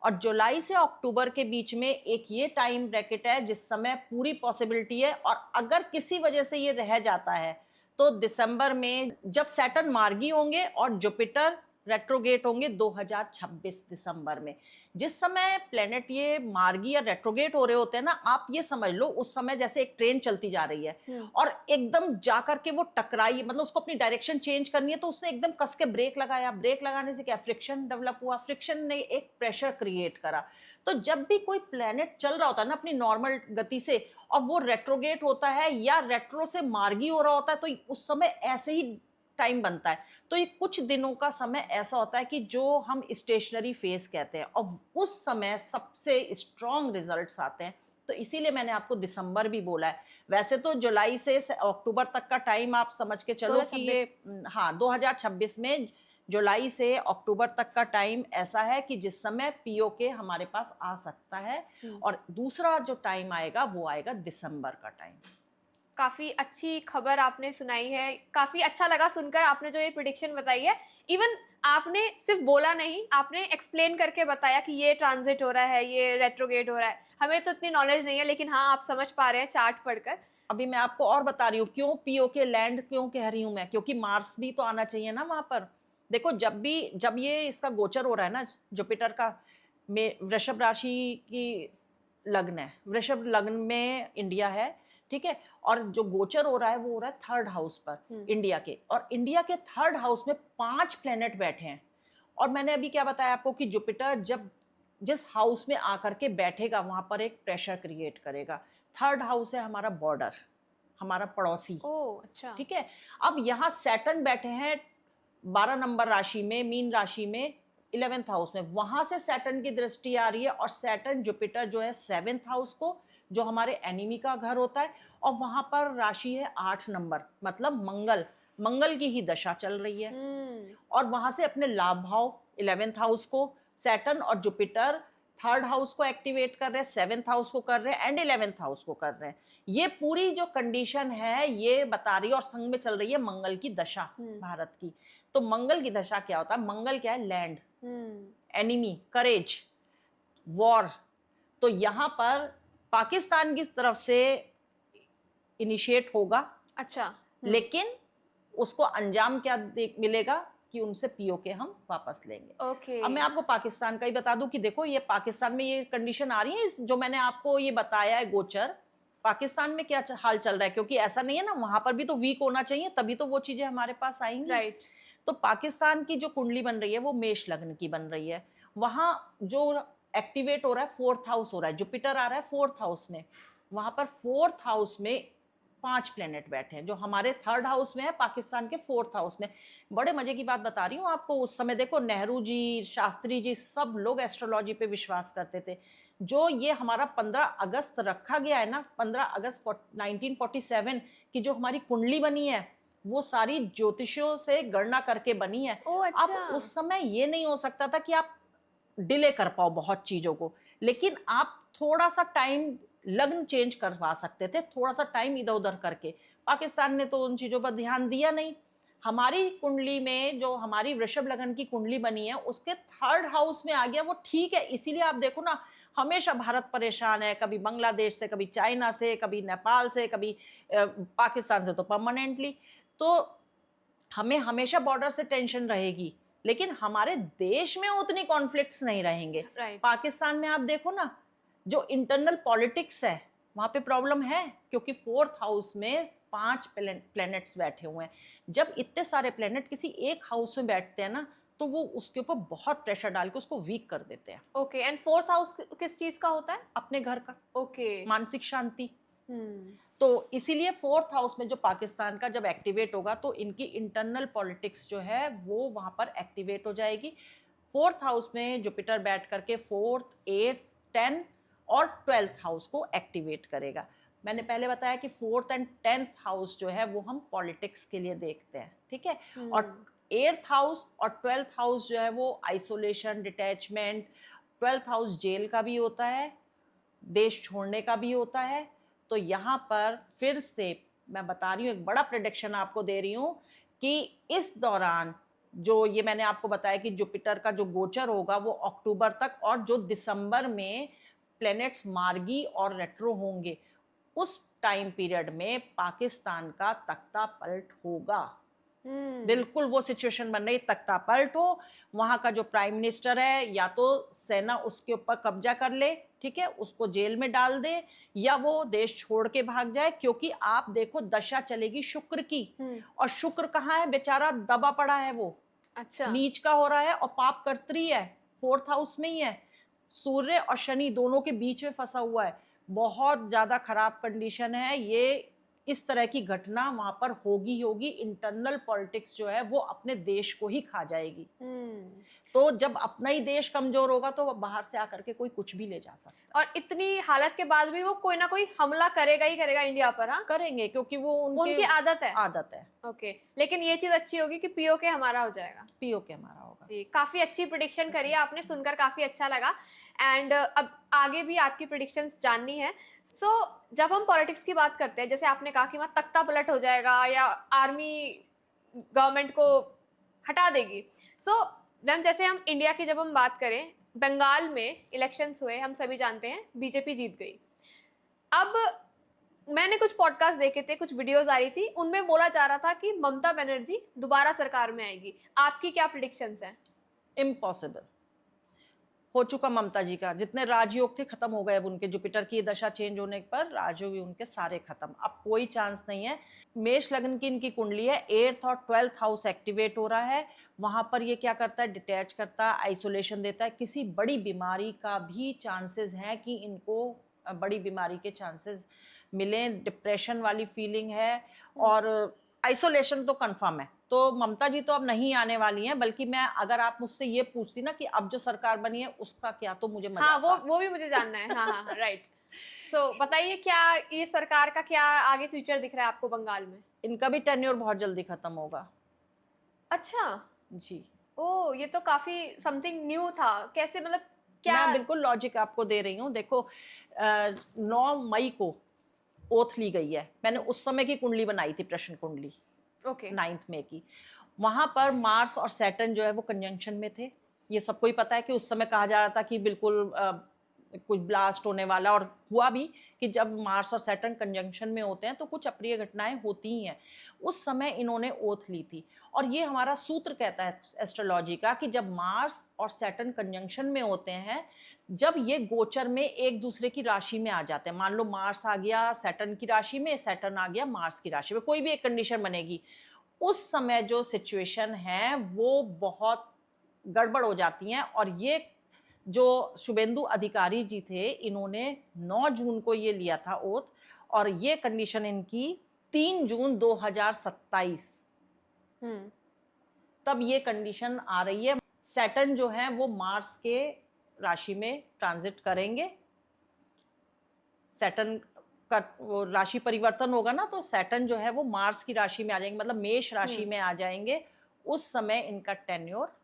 और जुलाई से अक्टूबर के बीच में एक ये टाइम ब्रैकेट है जिस समय पूरी पॉसिबिलिटी है। और अगर किसी वजह से ये रह जाता है तो दिसंबर में जब सैटर्न मार्गी होंगे और जुपिटर रेट्रोगेट होंगे 2026 दिसंबर में। जिस समय प्लेनेट ये मार्गी या रेट्रोगेट हो रहे होते हैं ना, आप ये समझ लो उस समय जैसे एक ट्रेन चलती जा रही है और एकदम जा करके वो टकराई, मतलब उसको अपनी डायरेक्शन चेंज करनी है, तो उसने एकदम कस के ब्रेक लगाया। ब्रेक लगाने से क्या, फ्रिक्शन डेवलप हुआ, फ्रिक्शन ने एक प्रेशर क्रिएट करा। तो जब भी कोई प्लेनेट चल रहा होता है ना अपनी नॉर्मल गति से, और वो रेट्रोगेट होता है या रेट्रो से मार्गी हो रहा होता है, तो उस समय ऐसे ही टाइम बनता है। तो ये कुछ दिनों का समय ऐसा होता है कि जो हम स्टेशनरी फेज कहते हैं, और उस समय सबसे स्ट्रॉन्ग रिजल्ट्स आते हैं। तो इसीलिए मैंने आपको दिसंबर भी बोला है। वैसे तो जुलाई से अक्टूबर तक का टाइम आप समझ के चलो कि ये, हाँ, 2026 में जुलाई से अक्टूबर तक का टाइम ऐसा है कि जिस समय पीओके हमारे पास आ सकता है। और दूसरा जो टाइम आएगा वो आएगा दिसंबर का टाइम। काफी अच्छी खबर आपने सुनाई है, काफी अच्छा लगा सुनकर आपने जो ये प्रिडिक्शन बताई है। इवन आपने सिर्फ बोला नहीं, आपने एक्सप्लेन करके बताया कि ये ट्रांजिट हो रहा है, ये रेट्रोगेट हो रहा है। हमें तो इतनी नॉलेज नहीं है, लेकिन हाँ आप समझ पा रहे हैं चार्ट पढ़कर। अभी मैं आपको और बता रही हूँ क्यों पीओके लैंड क्यों कह रही हूँ मैं, क्योंकि मार्स भी तो आना चाहिए ना वहां पर। देखो जब ये इसका गोचर हो रहा है ना जुपिटर का, में वृषभ राशि की लग्न है, वृषभ लग्न में इंडिया है, ठीक है। और जो गोचर हो रहा है वो हो रहा है थर्ड हाउस पर इंडिया के, और इंडिया के थर्ड हाउस में 5 प्लेनेट बैठे हैं। और मैंने अभी क्या बताया आपको कि जुपिटर जब जिस हाउस में आकर के बैठेगा वहां पर एक प्रेशर क्रिएट करेगा। थर्ड हाउस है हमारा बॉर्डर, हमारा पड़ोसी। ओह अच्छा। ठीक है। अब यहाँ सैटर्न बैठे हैं 12 नंबर राशि में, मीन राशि में, 11th हाउस में। वहां से सैटर्न की दृष्टि आ रही है, और सैटर्न जुपिटर जो है 7th हाउस को, जो हमारे एनिमी का घर होता है, और वहां पर राशि है 8 नंबर, मतलब मंगल की ही दशा चल रही है। और वहां से अपने लाभ भाव 11th हाउस को सैटर्न और जुपिटर थर्ड हाउस को एक्टिवेट कर रहे हैं, 7th हाउस को कर रहे हैं, एंड 11th हाउस को कर रहे हैं। ये पूरी जो कंडीशन है ये बता रही है, और संग में चल रही है मंगल की दशा भारत की। तो मंगल की दशा क्या होता है, मंगल क्या है, लैंड, एनिमी, करेज, वॉर। तो यहां पर पाकिस्तान की तरफ से इनिशिएट होगा। अच्छा। लेकिन उसको अंजाम क्या मिलेगा कि उनसे पीओके हम वापस लेंगे। ओके। अब मैं आपको पाकिस्तान का ही बता दूं कि देखो ये पाकिस्तान में ये कंडीशन आ रही है, जो मैंने आपको ये बताया है गोचर, पाकिस्तान में क्या हाल चल रहा है, क्योंकि ऐसा नहीं है ना, वहां पर भी तो वीक होना चाहिए, तभी तो वो चीजें हमारे पास आएंगी। राइट। तो पाकिस्तान की जो कुंडली बन रही है वो मेष लग्न की बन रही है। वहां जो एक्टिवेट हो रहा है 4th हाउस हो रहा है, जुपिटर आ रहा है 4th हाउस में। वहां पर 4th हाउस में 5 प्लेनेट बैठे हैं, जो हमारे 3rd हाउस में है, पाकिस्तान के 4th हाउस में। बड़े मजे की बात बता रही हूँ आपको, उस समय देखो नेहरू जी, शास्त्री जी, सब लोग एस्ट्रोलॉजी पे विश्वास करते थे। जो ये हमारा 15 अगस्त रखा गया है ना, 15 अगस्त 1947 की जो हमारी कुंडली बनी है, वो सारी ज्योतिषियों से गणना करके बनी है। अच्छा। अब उस समय ये नहीं हो सकता था कि आप डिले कर पाओ बहुत चीजों को, लेकिन आप थोड़ा सा टाइम, लग्न चेंज करवा सकते थे, थोड़ा सा टाइम इधर उधर करके। पाकिस्तान ने तो उन चीजों पर ध्यान दिया नहीं। हमारी कुंडली में जो हमारी वृषभ लग्न की कुंडली बनी है उसके 3rd हाउस में आ गया, वो ठीक है। इसीलिए आप देखो ना, हमेशा भारत परेशान है, कभी बांग्लादेश से, कभी चाइना से, कभी नेपाल से, कभी पाकिस्तान से तो परमानेंटली। तो हमें हमेशा बॉर्डर से टेंशन रहेगी, लेकिन हमारे देश में उतनी कॉन्फ्लिक्ट्स नहीं रहेंगे। राइट। पाकिस्तान में आप देखो ना, जो इंटरनल पॉलिटिक्स है वहां पे प्रॉब्लम है, क्योंकि 4th हाउस में 5 प्लैनेट्स बैठे हुए हैं। जब इतने सारे प्लैनेट किसी एक हाउस में बैठते हैं ना, तो वो उसके ऊपर बहुत प्रेशर डाल के उसको वीक कर देते हैं। ओके, एंड 4th हाउस किस चीज का होता है? अपने घर का, ओके। मानसिक शांति। हम्म। तो इसीलिए 4th हाउस में जो पाकिस्तान का जब एक्टिवेट होगा, तो इनकी इंटरनल पॉलिटिक्स जो है वो वहां पर एक्टिवेट हो जाएगी। 4th हाउस में जुपिटर बैठ करके 4th, 8th, 10 और 12th हाउस को एक्टिवेट करेगा। मैंने पहले बताया कि 4th एंड 10th हाउस जो है वो हम पॉलिटिक्स के लिए देखते हैं, ठीक है। और 8th हाउस और 12th हाउस जो है वो isolation, detachment. 12th house jail का भी होता है, देश छोड़ने का भी होता है। तो यहाँ पर फिर से मैं बता रही हूँ, एक बड़ा प्रेडिक्शन आपको दे रही हूँ कि इस दौरान जो ये मैंने आपको बताया कि जुपिटर का जो गोचर होगा वो अक्टूबर तक, और जो दिसंबर में प्लैनेट्स मार्गी और रेट्रो होंगे, उस टाइम पीरियड में पाकिस्तान का तख्ता पलट होगा। बिल्कुल वो सिचुएशन बन रही, तख्ता पलट हो, वहां का जो प्राइम मिनिस्टर है या तो सेना उसके ऊपर कब्जा कर ले, ठीक है, उसको जेल में डाल दे, या वो देश छोड़ के भाग जाए। क्योंकि आप देखो दशा चलेगी शुक्र की, और शुक्र कहाँ है बेचारा, दबा पड़ा है वो, अच्छा। नीच का हो रहा है और पाप कर्त्री है, 4th हाउस में ही है। सूर्य और शनि दोनों के बीच में फंसा हुआ है, बहुत ज्यादा खराब कंडीशन है ये। इस तरह की घटना वहां पर होगी। इंटरनल पॉलिटिक्स जो है वो अपने देश को ही खा जाएगी। तो जब अपना ही देश कमजोर होगा तो बाहर से आकर के कोई कुछ भी ले जा सकता है। और इतनी हालत के बाद भी वो कोई ना कोई हमला करेगा ही करेगा इंडिया पर। हाँ, करेंगे, क्योंकि वो उनकी आदत है। ओके, लेकिन ये चीज अच्छी होगी कि पीओके हमारा हो जाएगा। पीओके हमारा होगा। जी, काफी अच्छी प्रेडिक्शन करी है आपने, सुनकर काफी अच्छा लगा। एंड अब आगे भी आपकी प्रेडिक्शंस जाननी है। सो जब हम पॉलिटिक्स की बात करते हैं, जैसे आपने कहा कि वहाँ तख्ता पलट हो जाएगा या आर्मी गवर्नमेंट को हटा देगी। सो मैम, जैसे हम इंडिया की जब हम बात करें, बंगाल में इलेक्शंस हुए, हम सभी जानते हैं बीजेपी जीत गई। अब मैंने कुछ पॉडकास्ट देखे थे, कुछ वीडियोस आ रही थी, उनमें बोला जा रहा था कि ममता बनर्जी दोबारा सरकार में आएगी। आपकी क्या प्रेडिक्शंस हैं? इम्पॉसिबल हो चुका ममता जी का, जितने राजयोग थे खत्म हो गए। अब उनके जुपिटर की दशा चेंज होने पर राजयोग उनके सारे खत्म, अब कोई चांस नहीं है। मेष लग्न की इनकी कुंडली है, 8th और 12th हाउस एक्टिवेट हो रहा है। वहां पर ये क्या करता है, डिटैच करता है, आइसोलेशन देता है। किसी बड़ी बीमारी का भी चांसेस है कि इनको बड़ी बीमारी के चांसेस मिले, डिप्रेशन वाली फीलिंग है, और आइसोलेशन तो कंफर्म है। तो ममता जी तो अब नहीं आने वाली हैं, बल्कि मैं अगर आप मुझसे ये पूछती ना कि अब जो सरकार बनी है उसका क्या, तो मुझे मजा हाँ, आता। वो भी मुझे जानना है। हाँ, राइट। सो बताइए, क्या ये सरकार का क्या आगे फ्यूचर दिख रहा है आपको बंगाल में? इनका भी टेन्योर बहुत जल्दी खत्म होगा। अच्छा जी, ओ, ये तो काफी समथिंग न्यू था। कैसे, मतलब क्या? मैं बिल्कुल लॉजिक आपको दे रही हूँ। देखो 9 मई को ओथ ली गई है, मैंने उस समय की कुंडली बनाई थी, प्रश्न कुंडली, ओके। 9 मई की। वहां पर मार्स और सैटर्न जो है वो कंजंक्शन में थे। ये सबको ही पता है कि उस समय कहा जा रहा था कि बिल्कुल कुछ ब्लास्ट होने वाला, और हुआ भी कि जब मार्स और सैटर्न कंजंक्शन में होते हैं तो कुछ अप्रिय घटनाएं होती ही हैं। उस समय इन्होंने ओथ ली थी, और ये हमारा सूत्र कहता है एस्ट्रोलॉजी का कि जब मार्स और सैटर्न कंजंक्शन में होते हैं, जब ये गोचर में एक दूसरे की राशि में आ जाते हैं, मान लो मार्स आ गया सैटर्न की राशि में, सैटर्न आ गया मार्स की राशि में, कोई भी एक कंडीशन बनेगी, उस समय जो सिचुएशन है वो बहुत गड़बड़ हो जाती हैं। और ये जो शुभेंदु अधिकारी जी थे, इन्होंने 9 जून को ये लिया था ओथ, और ये कंडीशन इनकी 3 जून 2027 तब ये कंडीशन आ रही है। सैटर्न जो है वो मार्स के राशि में ट्रांजिट करेंगे। सैटर्न का वो राशि परिवर्तन होगा ना, तो सैटर्न जो है वो मार्स की राशि में आ जाएंगे, मतलब मेष राशि में आ जाएंगे। उस समय इनका टेन्योर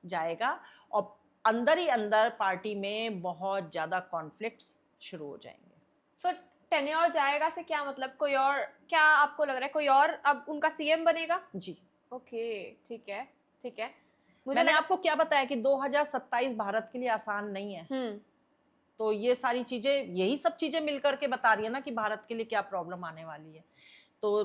जाएगा, और अंदर ही अंदर पार्टी में बहुत ज्यादा कॉन्फ्लिक्ट्स शुरू हो जाएंगे। सो टेन्योर जाएगा से क्या मतलब? कोई और, क्या आपको लग रहा है कोई और अब उनका सीएम बनेगा? जी, ओके, ठीक है। मैंने आपको क्या बताया कि 2027 भारत के लिए आसान नहीं है। तो ये सारी चीजें, यही सब चीजें मिलकर के बता रही है ना कि भारत के लिए क्या प्रॉब्लम आने वाली है। तो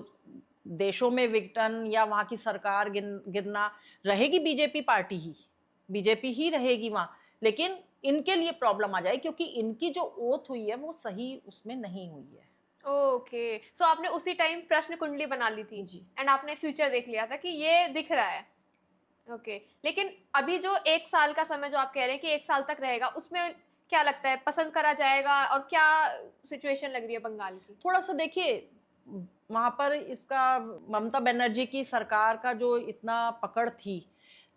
देशों में विघटन या वहां की सरकार गिरना, रहेगी बीजेपी ही रहेगी वहां, लेकिन इनके लिए प्रॉब्लम आ जाए क्योंकि इनकी जो ओथ हुई है वो सही उसमें नहीं हुई है। ओके, सो आपने उसी टाइम प्रश्न कुंडली बना ली थी जी। एंड आपने फ्यूचर देख लिया था कि ये दिख रहा है। ओके, लेकिन अभी जो 1 साल का समय जो आप कह रहे हैं कि 1 साल तक रहेगा, उसमें क्या लगता है पसंद करा जाएगा और क्या सिचुएशन लग रही है बंगाल की? थोड़ा सा देखिए, वहां पर इसका ममता बनर्जी की सरकार का जो इतना पकड़ थी,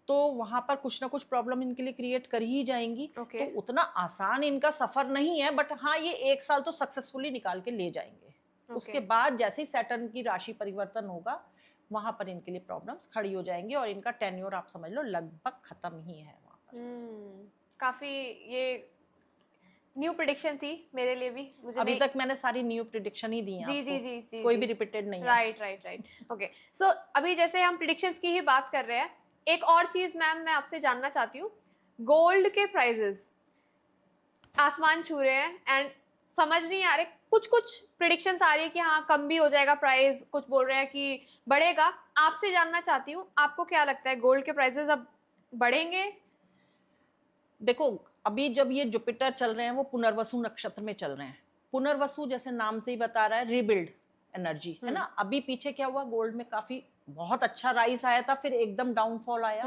तो वहां पर कुछ ना कुछ प्रॉब्लम इनके लिए क्रिएट कर ही जाएंगी। ओके। तो उतना आसान इनका सफर नहीं है, बट हाँ ये 1 साल तो सक्सेसफुली निकाल के ले जाएंगे। उसके बाद जैसे ही सैटर्न की राशि परिवर्तन होगा, वहां पर इनके लिए प्रॉब्लम्स खड़ी हो जाएंगी और इनका टेन्योर आप समझ लो लगभग खत्म ही है वहां पर। काफी ये न्यू प्रेडिक्शन थी मेरे लिए भी, मुझे अभी नहीं। तक मैंने सारी न्यू प्रिडिक्शन ही दी हैं जी आपको, जी जी जी कोई जी। भी रिपीटेड नहीं है। राइट। ओके, सो अभी जैसे हम प्रिडिक्शंस की ही बात कर रहे हैं, एक और चीज मैम मैं आपसे जानना चाहती हूँ, गोल्ड के प्राइजेस आसमान छू रहे हैं एंड समझ नहीं आ रहे, कुछ कुछ प्रिडिक्शंस आ रही है कि हाँ कम भी हो जाएगा प्राइस, कुछ बोल रहे हैं कि बढ़ेगा। आपसे जानना चाहती हूँ, आपको क्या लगता है गोल्ड के प्राइसेस अब बढ़ेंगे? देखो, अभी जब ये जुपिटर चल रहे हैं वो पुनर्वसु नक्षत्र में चल रहे हैं। पुनर्वसु जैसे नाम से ही बता रहा है, रिबिल्ड एनर्जी है ना। अभी पीछे क्या हुआ, गोल्ड में काफी बहुत अच्छा राइस आया था, फिर एकदम डाउनफॉल आया,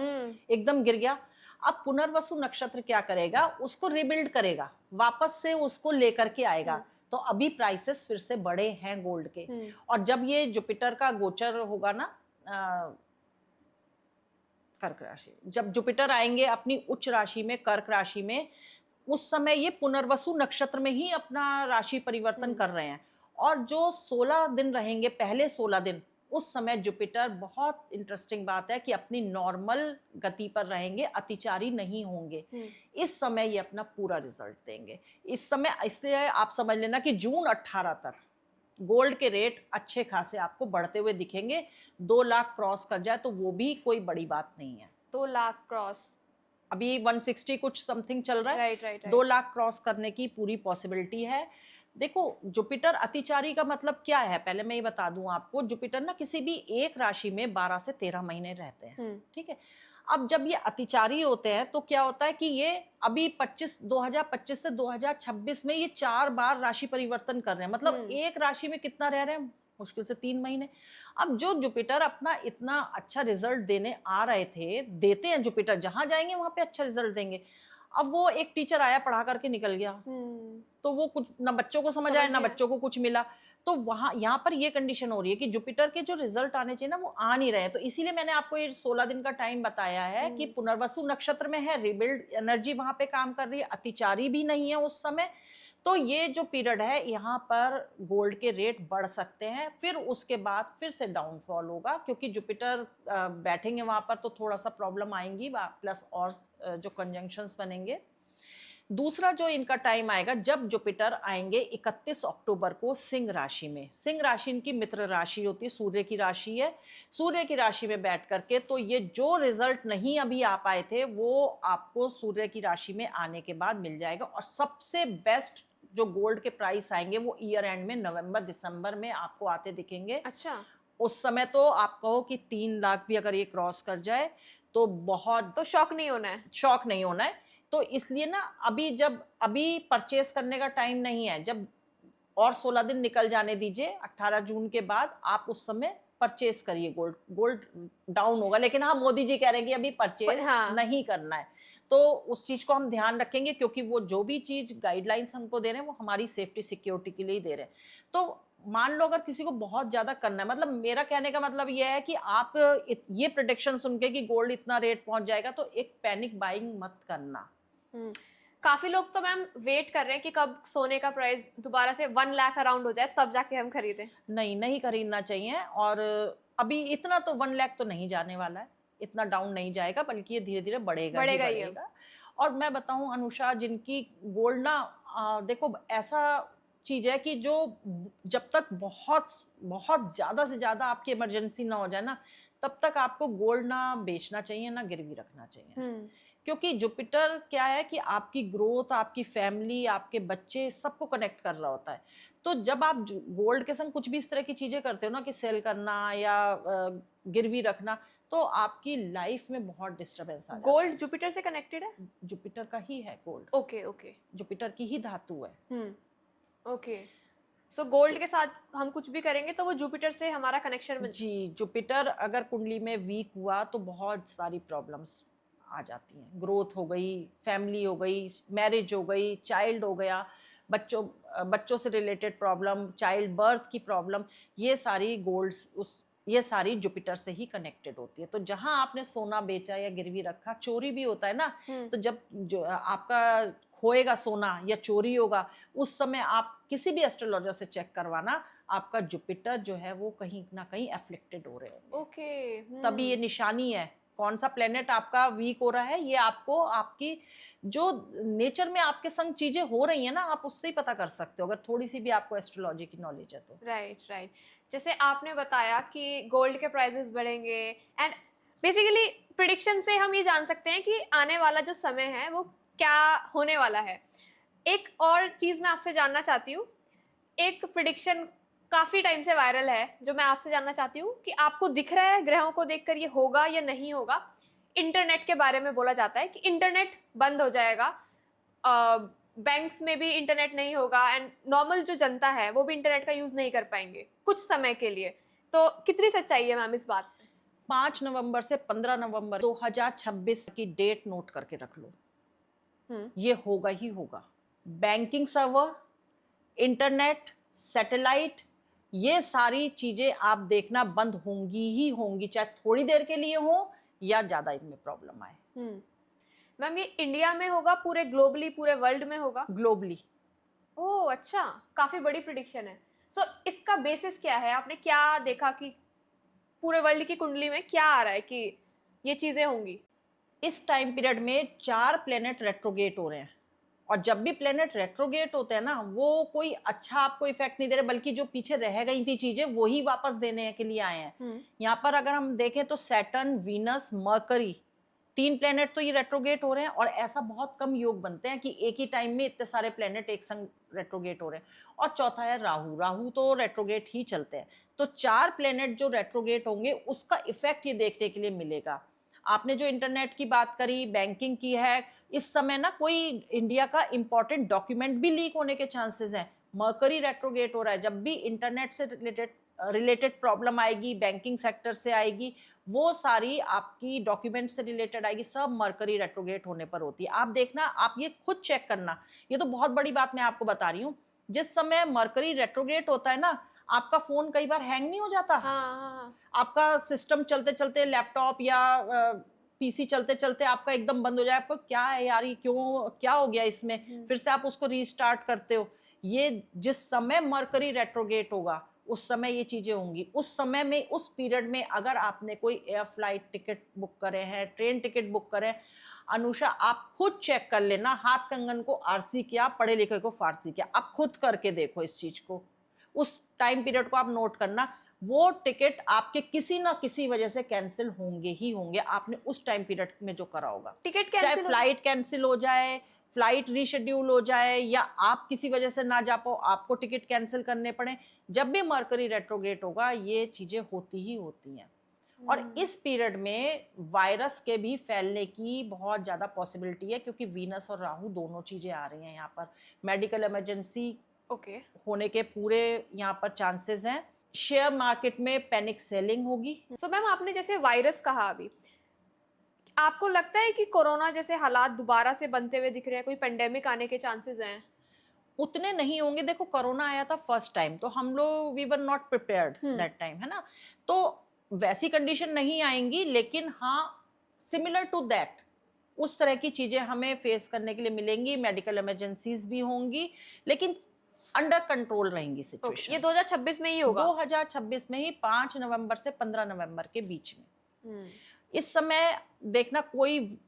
एकदम गिर गया। अब पुनर्वसु नक्षत्र क्या करेगा, उसको रिबिल्ड करेगा, वापस से उसको लेकर के आएगा। तो अभी प्राइसेस फिर से बढ़े हैं गोल्ड के। और जब ये जुपिटर का गोचर होगा ना कर्क राशि, जब जुपिटर आएंगे अपनी उच्च राशि में कर्क राशि में, उस समय ये पुनर्वसु नक्षत्र में ही अपना राशि परिवर्तन कर रहे हैं। और जो 16 दिन रहेंगे, पहले 16 दिन, उस समय जुपिटर, बहुत इंटरेस्टिंग बात है कि अपनी नॉर्मल गति पर रहेंगे, अतिचारी नहीं होंगे। इस समय ये अपना पूरा रिजल्ट देंगे। इस समय, इससे आप समझ लेना कि जून 18 तक गोल्ड के रेट अच्छे खासे आपको बढ़ते हुए दिखेंगे। 2 लाख क्रॉस कर जाए तो वो भी कोई बड़ी बात नहीं है। 2 लाख क्रॉस, अभी 160 कुछ समथिंग चल रहा है। राइट। 2 लाख क्रॉस करने की पूरी पॉसिबिलिटी है। देखो, जुपिटर अतिचारी का मतलब क्या है, पहले मैं ये बता दूं आपको। जुपिटर ना किसी भी एक राशि में 12 से 13 महीने रहते हैं, ठीक है। अब जब ये अतिचारी होते हैं तो क्या होता है कि ये अभी 2025 से 2026 में ये 4 बार राशि परिवर्तन कर रहे हैं। मतलब एक राशि में कितना रह रहे हैं, मुश्किल से 3 महीने। अब जो जुपिटर अपना इतना अच्छा रिजल्ट देने आ रहे थे, देते हैं जुपिटर, जहां जाएंगे वहां पे अच्छा रिजल्ट देंगे। अब वो एक टीचर आया, पढ़ा करके निकल गया, तो वो कुछ ना बच्चों को समझ आया, ना बच्चों को कुछ मिला। तो वहां, यहाँ पर ये कंडीशन हो रही है कि जुपिटर के जो रिजल्ट आने चाहिए ना, वो आ नहीं रहे। तो इसीलिए मैंने आपको ये 16 दिन का टाइम बताया है कि पुनर्वसु नक्षत्र में है, रिबिल्ड एनर्जी वहां पे काम कर रही है, अतिचारी भी नहीं है उस समय। तो ये जो पीरियड है, यहाँ पर गोल्ड के रेट बढ़ सकते हैं। फिर उसके बाद फिर से डाउनफॉल होगा, क्योंकि जुपिटर बैठेंगे वहां पर तो थोड़ा सा प्रॉब्लम आएंगी, प्लस और जो कंजंक्शंस बनेंगे। दूसरा जो इनका टाइम आएगा, जब जुपिटर आएंगे 31 अक्टूबर को सिंह राशि में। सिंह राशि इनकी मित्र राशि होती है, सूर्य की राशि है। सूर्य की राशि में बैठ करके, तो ये जो रिजल्ट नहीं अभी आ पाए थे, वो आपको सूर्य की राशि में आने के बाद मिल जाएगा। और सबसे बेस्ट जो गोल्ड के प्राइस आएंगे वो ईयर एंड में नवंबर दिसंबर में आपको आते दिखेंगे। अच्छा, उस समय तो आप कहो कि 3 लाख भी अगर ये क्रॉस कर जाए तो बहुत, तो शॉक नहीं होना है, शॉक नहीं होना है। तो इसलिए ना, अभी परचेस करने का टाइम नहीं है। जब और 16 दिन निकल जाने दीजिए, 18 जून के बाद आप उस समय परचेस करिए गोल्ड डाउन होगा, लेकिन हाँ मोदी जी कह रहे हैं कि अभी परचेस नहीं करना है। तो उस चीज को हम ध्यान रखेंगे, क्योंकि वो जो भी चीज गाइडलाइंस हमको दे रहे हैं वो हमारी सेफ्टी सिक्योरिटी के लिए ही दे रहे हैं। तो मान लो अगर किसी को बहुत ज्यादा करना है, मतलब मेरा कहने का मतलब यह है कि आप ये प्रेडिक्शन सुन के कि गोल्ड इतना रेट पहुंच जाएगा, तो एक पैनिक बाइंग मत करना। काफी लोग तो मैम वेट कर रहे हैं कि कब सोने का प्राइस दोबारा से 1 लाख अराउंड हो जाए, तब जाके हम खरीदें। नहीं खरीदना चाहिए। और अभी इतना तो 1 लाख तो नहीं जाने वाला है, इतना डाउन नहीं जाएगा, बल्कि ये धीरे धीरे बढ़ेगा। और मैं बताऊं अनुषा, जिनकी गोल्ड ना, देखो ऐसा चीज है कि जो जब तक बहुत बहुत ज्यादा से ज्यादा आपकी इमरजेंसी ना हो जाए ना, तब तक आपको गोल्ड ना बेचना चाहिए, ना गिरवी रखना चाहिए। क्योंकि जुपिटर क्या है कि आपकी ग्रोथ, आपकी फैमिली, आपके बच्चे, सबको कनेक्ट कर रहा होता है। तो जब आप गोल्ड के संग कुछ भी इस तरह की चीजें करते हो ना, कि सेल करना या गिरवी रखना, तो आपकी लाइफ में बहुत डिस्टरबेंस आ जाता है। गोल्ड जुपिटर से कनेक्टेड है? जुपिटर का ही है गोल्ड, ओके ओके। जुपिटर की ही धातु है। ओके, सो गोल्ड के साथ हम कुछ भी करेंगे तो वो जुपिटर से हमारा कनेक्शन बन। जी, जुपिटर अगर कुंडली में वीक हुआ तो बहुत सारी प्रॉब्लम्स आ जाती हैं। ग्रोथ हो गई, फैमिली हो गई, मैरिज हो गई, चाइल्ड हो गया, बच्चों से रिलेटेड प्रॉब्लम, चाइल्ड बर्थ की प्रॉब्लम, ये सारी ये सारी जुपिटर से ही कनेक्टेड होती है। तो जहां आपने सोना बेचा या गिरवी रखा, चोरी भी होता है ना, तो जब जो आपका खोएगा सोना या चोरी होगा, उस समय आप किसी भी एस्ट्रोलॉजर से चेक करवाना, आपका जुपिटर जो है वो कहीं ना कहीं एफ्लिक्टेड हो रहे होंगे। ओके, तभी ये निशानी है। कौन सा प्लेनेट आपका वीक हो रहा है, ये आपको आपकी जो नेचर में आपके संग चीजें हो रही हैं ना, आप उससे ही पता कर सकते हो, अगर थोड़ी सी भी आपको एस्ट्रोलॉजी की नॉलेज है तो। Right right. जैसे आपने बताया कि गोल्ड के प्राइसेस बढ़ेंगे एंड बेसिकली प्रिडिक्शन से हम ये जान सकते हैं कि आने वाला जो समय है वो क्या होने वाला है। एक और चीज मैं आपसे जानना चाहती हूँ, एक प्रिडिक्शन काफी टाइम से वायरल है जो मैं आपसे जानना चाहती हूँ कि आपको दिख रहा है ग्रहों को देखकर ये होगा या नहीं होगा। इंटरनेट के बारे में बोला जाता है कि इंटरनेट बंद हो जाएगा, बैंक्स में भी इंटरनेट नहीं होगा एंड नॉर्मल जो जनता है वो भी इंटरनेट का यूज नहीं कर पाएंगे कुछ समय के लिए। तो कितनी सच्चाई है मैम इस बात में? 5 नवंबर से 15 नवंबर 2026 की डेट नोट करके रख लो, ये होगा ही होगा। बैंकिंग सर्वर, इंटरनेट, सैटेलाइट, ये सारी चीजें आप देखना बंद होंगी ही होंगी, चाहे थोड़ी देर के लिए हो या ज्यादा इनमें प्रॉब्लम आए। मैम ये इंडिया में होगा, पूरे ग्लोबली, पूरे वर्ल्ड में होगा? ग्लोबली। ओह अच्छा, काफी बड़ी प्रिडिक्शन है। सो इसका बेसिस क्या है? आपने क्या देखा कि पूरे वर्ल्ड की कुंडली में क्या आ रहा है कि ये चीजें होंगी? इस टाइम पीरियड में 4 प्लेनेट रेट्रोगेट हो रहे हैं, और जब भी प्लेनेट रेट्रोगेट होते हैं ना, वो कोई अच्छा आपको इफेक्ट नहीं दे रहे, बल्कि जो पीछे रह गई थी चीजें वही वापस देने के लिए आए हैं। यहाँ पर अगर हम देखें तो सैटर्न, वीनस, मरकरी, 3 प्लेनेट तो ये रेट्रोगेट हो रहे हैं, और ऐसा बहुत कम योग बनते हैं कि एक ही टाइम में इतने सारे प्लेनेट एक संग रेट्रोगेट हो रहे हैं। और चौथा है राहु, राहु तो रेट्रोगेट ही चलते हैं। तो 4 प्लेनेट जो रेट्रोगेट होंगे उसका इफेक्ट ये देखने के लिए मिलेगा। आपने जो इंटरनेट की बात करी, बैंकिंग की है, इस समय ना कोई इंडिया का इंपॉर्टेंट डॉक्यूमेंट भी लीक होने के चांसेस हैं। मरकरी रेट्रोगेट हो रहा है, जब भी इंटरनेट से रिलेटेड प्रॉब्लम आएगी, बैंकिंग सेक्टर से आएगी, वो सारी आपकी डॉक्यूमेंट से रिलेटेड आएगी, सब मरकरी रेट्रोगेट होने पर होती है। आप देखना, आप ये खुद चेक करना, ये तो बहुत बड़ी बात मैं आपको बता रही हूँ। जिस समय मरकरी रेट्रोगेट होता है ना, आपका फोन कई बार हैंग नहीं हो जाता? हाँ। आपका सिस्टम चलते चलते, लैपटॉप या पीसी चलते चलते आपका एकदम बंद हो जाए, आपको क्या है यार, ये क्यों, क्या हो गया इसमें, फिर से आप उसको रीस्टार्ट करते हो। ये जिस समय मरकरी रेट्रोगेट होगा उस समय ये चीजें होंगी। उस समय में, उस पीरियड में अगर आपने कोई एयर फ्लाइट टिकट बुक करे हैं, ट्रेन टिकट बुक करे हैं, अनुषा आप खुद चेक कर लेना, हाथ कंगन को आरसी किया, पढ़े लिखे को फारसी किया, आप खुद करके देखो इस चीज को। उस टाइम पीरियड को आप नोट करना, वो टिकट आपके किसी ना किसी वजह से कैंसिल होंगे ही होंगे, आपने उस टाइम पीरियड में जो करा होगा। टिकट चाहे कैंसिल फ्लाइट कैंसिल हो जाए, फ्लाइट रीशेड्यूल हो जाए, या आप किसी वजह से ना जा पाओ, आपको टिकट कैंसिल करने पड़े, जब भी मरकरी रेट्रोगेट होगा ये चीजें होती ही होती हैं। और इस पीरियड में वायरस के भी फैलने की बहुत ज्यादा पॉसिबिलिटी है, क्योंकि वीनस और राहु दोनों चीजें आ रही हैं यहाँ पर। मेडिकल इमरजेंसी होने के पूरे यहाँ पर चांसेस हैं। शेयर मार्केट में पैनिक सेलिंग होगी। सो मैम आपने जैसे वायरस कहा अभी, आपको लगता है कि कोरोना जैसे हालात दोबारा से बनते हुए दिख रहे हैं, कोई पेंडेमिक आने के चांसेस हैं? उतने नहीं होंगे। देखो कोरोना आया था फर्स्ट टाइम, तो हम लोग we were not prepared that time, है ना, तो वैसी कंडीशन नहीं आएंगी, लेकिन हाँ सिमिलर टू दैट उस तरह की चीजें हमें फेस करने के लिए मिलेंगी। मेडिकल इमरजेंसीज भी होंगी, लेकिन अंडर कंट्रोल रहेंगी सिचुएशन। ये 2026 में ही होगा? 2026 में ही, 5 नवंबर से 15 नवंबर के बीच में। इस समय देखना, कोई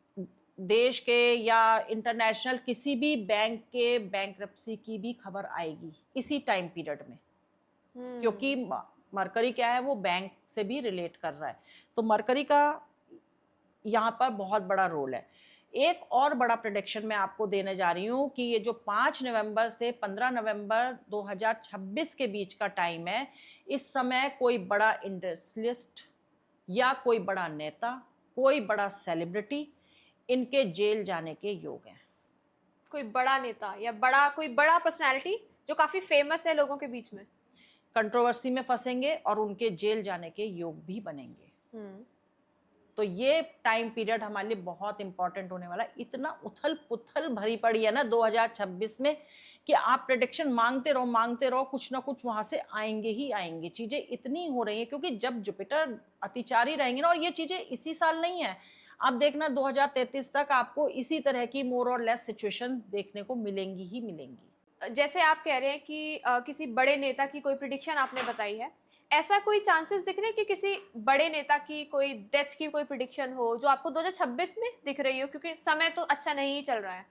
देश के या इंटरनेशनल किसी भी बैंक के बैंक्रप्सी की भी खबर आएगी इसी टाइम पीरियड में, क्योंकि मरकरी क्या है, वो बैंक से भी रिलेट कर रहा है, तो मरकरी का यहाँ पर बहुत बड़ा रोल है। एक और बड़ा प्रेडिक्शन मैं आपको देने जा रही हूँ कि ये जो 5 नवंबर से 15 नवंबर 2026 के बीच का टाइम है, इस समय कोई बड़ा इंडस्ट्रियलिस्ट या कोई बड़ा नेता, कोई बड़ा सेलिब्रिटी, इनके जेल जाने के योग हैं। कोई बड़ा नेता या कोई बड़ा पर्सनालिटी जो काफी फेमस है लोगों के बीच में, कंट्रोवर्सी में फंसेंगे और उनके जेल जाने के योग भी बनेंगे। तो ये टाइम पीरियड हमारे लिए बहुत इंपॉर्टेंट होने वाला है। इतना उथल पुथल भरी पड़ी है ना 2026 में कि आप प्रेडिक्शन मांगते रहो, कुछ ना कुछ वहां से आएंगे ही आएंगे। चीजें इतनी हो रही है क्योंकि जब जुपिटर अतिचारी रहेंगे ना, और ये चीजें इसी साल नहीं है, आप देखना 2033 तक आपको इसी तरह की मोर और लेस सिचुएशन देखने को मिलेंगी ही मिलेंगी। जैसे आप कह रहे हैं कि किसी बड़े नेता की कोई प्रिडिक्शन आपने बताई है, ऐसा कोई चांसेस दिख रहे हैं कि किसी बड़े नेता की कोई डेथ की कोई प्रिडिक्शन हो जो आपको 2026 में दिख रही हो, क्योंकि समय तो अच्छा नहीं चल रहा है?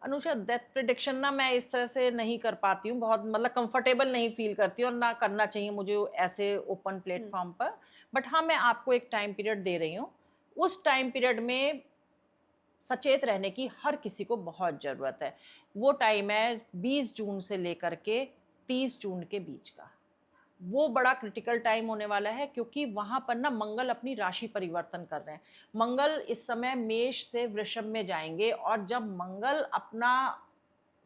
अनुषा, डेथ प्रिडिक्शन ना मैं इस तरह से नहीं कर पाती हूँ, बहुत मतलब कंफर्टेबल नहीं फील करती हूँ, और ना करना चाहिए मुझे ऐसे ओपन प्लेटफॉर्म पर। बट हाँ, मैं आपको एक टाइम पीरियड दे रही हूँ। उस टाइम पीरियड में सचेत रहने की हर किसी को बहुत ज़रूरत है। वो टाइम है 20 जून से लेकर के 30 जून के बीच का। वो बड़ा क्रिटिकल टाइम होने वाला है क्योंकि वहां पर ना मंगल अपनी राशि परिवर्तन कर रहे हैं। मंगल इस समय मेष से वृषभ में जाएंगे, और जब मंगल अपना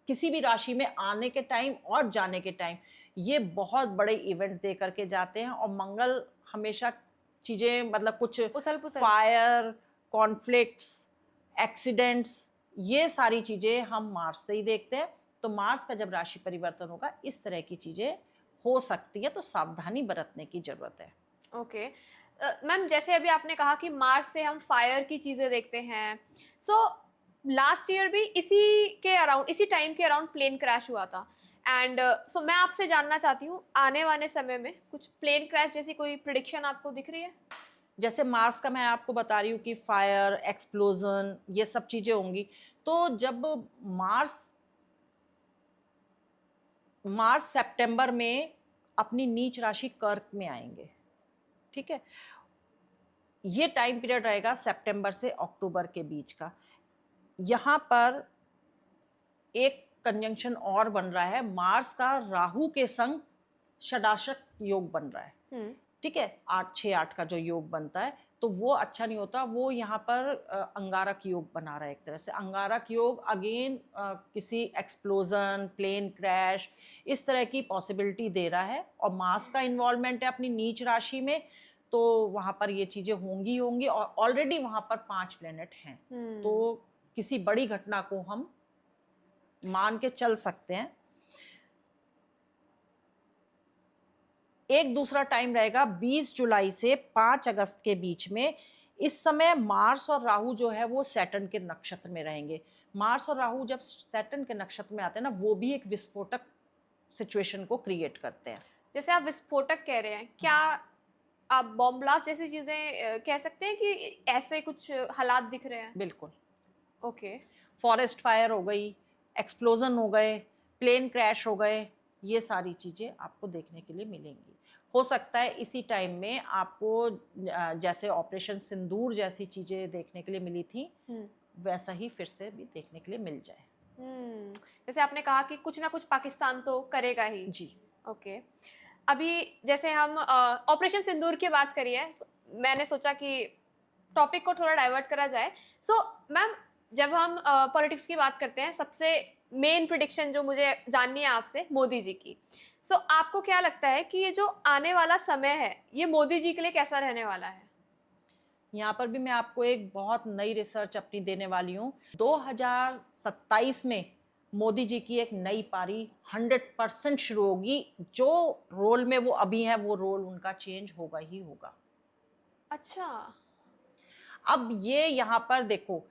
किसी भी राशि में आने के टाइम और जाने के टाइम, ये बहुत बड़े इवेंट दे करके जाते हैं। और मंगल हमेशा चीजें मतलब कुछ फायर, कॉन्फ्लिक्ट्स, एक्सीडेंट्स, ये सारी चीजें हम मार्स से ही देखते हैं। तो मार्स का जब राशि परिवर्तन होगा, इस तरह की चीजें हो सकती है, तो सावधानी बरतने की जरूरत है। ओके मैम, जैसे अभी आपने कहा कि मार्स से हम फायर की चीजें देखते हैं, सो लास्ट ईयर भी इसी टाइम के अराउंड प्लेन क्रैश हुआ था, एंड सो मैं आपसे जानना चाहती हूँ आने वाले समय में कुछ प्लेन क्रैश जैसी कोई प्रिडिक्शन आपको दिख रही है? जैसे मार्स का मैं आपको बता रही हूँ कि फायर, एक्सप्लोजन, ये सब चीजें होंगी। तो जब मार्स सितंबर में अपनी नीच राशि कर्क में आएंगे, ठीक है, ये टाइम पीरियड रहेगा सितंबर से अक्टूबर के बीच का। यहां पर एक कंजंक्शन और बन रहा है, मार्स का राहु के संग षडाशक योग बन रहा है, ठीक है, 8-6-8 का जो योग बनता है, तो वो अच्छा नहीं होता। वो यहाँ पर अंगारक योग बना रहा है। एक तरह से अंगारक योग अगेन किसी एक्सप्लोजन, प्लेन क्रैश, इस तरह की पॉसिबिलिटी दे रहा है। और मार्स का इन्वॉल्वमेंट है अपनी नीच राशि में, तो वहाँ पर ये चीजें होंगी। और ऑलरेडी वहाँ पर 5 प्लेनेट हैं, तो किसी बड़ी घटना को हम मान के चल सकते हैं। एक दूसरा टाइम रहेगा 20 जुलाई से 5 अगस्त के बीच में। इस समय मार्स और राहु जो है वो सैटर्न के नक्षत्र में रहेंगे। मार्स और राहु जब सैटर्न के नक्षत्र में आते हैं ना, वो भी एक विस्फोटक सिचुएशन को क्रिएट करते हैं। जैसे आप विस्फोटक कह रहे हैं, क्या आप बॉम्ब ब्लास्ट जैसी चीजें कह सकते हैं कि ऐसे कुछ हालात दिख रहे हैं? बिल्कुल। ओके। फॉरेस्ट फायर हो गई, एक्सप्लोजन हो गए, प्लेन क्रैश हो गए, ये सारी चीजें आपको देखने के लिए मिलेंगी। हो सकता है इसी टाइम में आपको जैसे ऑपरेशन सिंदूर जैसी चीजें देखने के लिए मिली थी, वैसा ही फिर से भी देखने के लिए मिल जाए। जैसे आपने कहा कि कुछ ना कुछ पाकिस्तान तो करेगा ही। जी। ओके। अभी जैसे हम ऑपरेशन सिंदूर की बात करी है, मैंने सोचा कि टॉपिक को थोड़ा डाइवर्ट करा जाए। सो मैम, जब हम पॉलिटिक्स की बात करते हैं, सबसे मेन प्रिडिक्शन जो मुझे जाननी है आपसे, मोदी जी की। सो आपको क्या लगता है कि ये जो आने वाला समय है, ये मोदी जी के लिए कैसा रहने वाला है? यहाँ पर भी मैं आपको एक बहुत नई रिसर्च अपनी देने वाली हूँ। 2027 में मोदी जी की एक नई पारी 100% शुरू होगी। जो रोल में वो अभी हैं, वो रोल उनका चेंज होगा ही होगा। अच्छा। अब ये यहाँ पर देखो,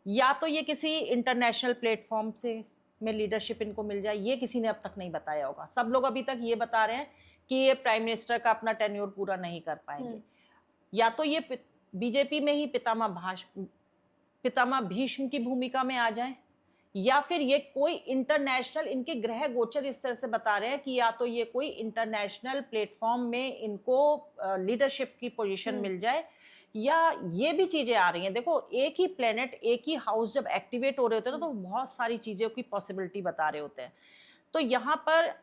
या तो ये किसी इंटरनेशनल प्लेटफॉर्म से में लीडरशिप इनको मिल जाए, ये किसी ने अब तक नहीं बताया होगा। सब लोग अभी तक ये बता रहे हैं कि ये प्राइम मिनिस्टर का अपना टेन्योर पूरा नहीं कर पाएंगे। या तो ये बीजेपी में ही पितामह भीष्म की भूमिका में आ जाए, या फिर ये कोई इंटरनेशनल, इनके ग्रह गोचर इस तरह से बता रहे हैं कि या तो ये कोई इंटरनेशनल प्लेटफॉर्म में इनको लीडरशिप की पोजीशन मिल जाए, या ये भी चीजें आ रही हैं। देखो एक ही प्लेनेट, एक ही हाउस जब एक्टिवेट हो रहे होते हैं ना, तो बहुत सारी चीजों की पॉसिबिलिटी बता रहे होते हैं। तो यहाँ पर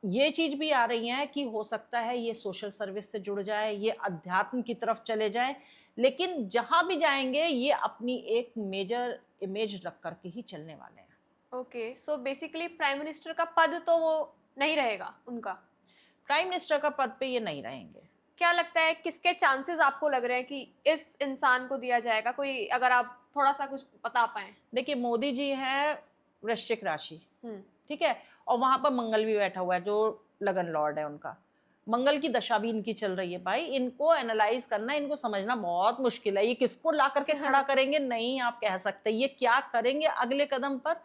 ये चीज भी आ रही है कि हो सकता है ये सोशल सर्विस से जुड़ जाए, ये अध्यात्म की तरफ चले जाए, लेकिन जहां भी जाएंगे ये अपनी एक मेजर इमेज रख करके ही चलने वाले हैं। Okay, so basically prime minister का पद तो वो नहीं रहेगा उनका। प्राइम मिनिस्टर का पद पे ये नहीं रहेंगे। क्या लगता है किसके चांसेस आपको लग रहे हैं कि इस इंसान को दिया जाएगा? कोई अगर आप थोड़ा सा कुछ बता पाए। देखिए मोदी जी है वृश्चिक राशि, हम्म। ठीक है, और वहां पर मंगल भी बैठा हुआ है जो लगन लॉर्ड है उनका। मंगल की दशा भी इनकी चल रही है। भाई इनको एनालाइज करना, इनको समझना बहुत मुश्किल है। ये किसको ला करके खड़ा करेंगे नहीं आप कह सकते, ये क्या करेंगे अगले कदम पर।